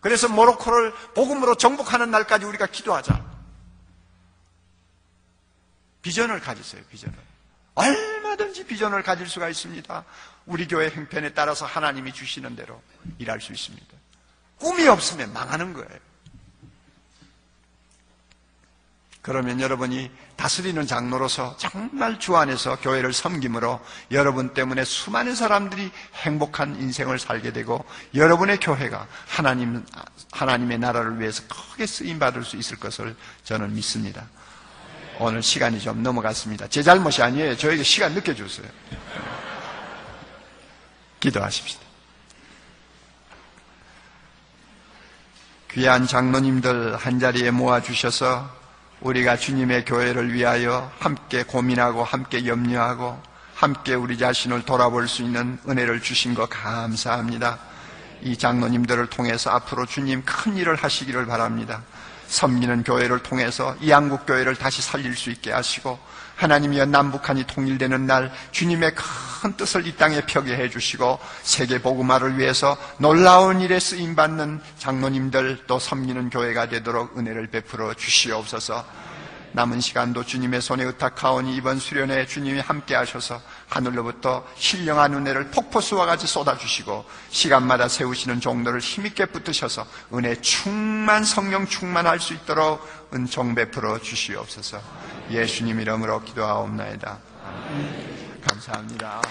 그래서 모로코를 복음으로 정복하는 날까지 우리가 기도하자. 비전을 가지세요. 비전을. 얼마든지 비전을 가질 수가 있습니다. 우리 교회 형편에 따라서 하나님이 주시는 대로 일할 수 있습니다. 꿈이 없으면 망하는 거예요. 그러면 여러분이 다스리는 장로로서 정말 주 안에서 교회를 섬김으로 여러분 때문에 수많은 사람들이 행복한 인생을 살게 되고 여러분의 교회가 하나님의 나라를 위해서 크게 쓰임받을 수 있을 것을 저는 믿습니다. 오늘 시간이 좀 넘어갔습니다. 제 잘못이 아니에요. 저에게 시간 늦게 줬어요. 기도하십시다. 귀한 장로님들 한자리에 모아주셔서 우리가 주님의 교회를 위하여 함께 고민하고 함께 염려하고 함께 우리 자신을 돌아볼 수 있는 은혜를 주신 거 감사합니다. 이 장로님들을 통해서 앞으로 주님 큰 일을 하시기를 바랍니다. 섬기는 교회를 통해서 이 한국교회를 다시 살릴 수 있게 하시고 하나님이여 남북한이 통일되는 날 주님의 큰 뜻을 이 땅에 펴게 해주시고 세계 복음화를 위해서 놀라운 일에 쓰임받는 장로님들 또 섬기는 교회가 되도록 은혜를 베풀어 주시옵소서. 남은 시간도 주님의 손에 의탁하오니 이번 수련회 주님이 함께 하셔서 하늘로부터 신령한 은혜를 폭포수와 같이 쏟아주시고 시간마다 세우시는 종들을 힘있게 붙드셔서 은혜 충만 성령 충만할 수 있도록 은총 베풀어 주시옵소서. 예수님 이름으로 기도하옵나이다. 감사합니다.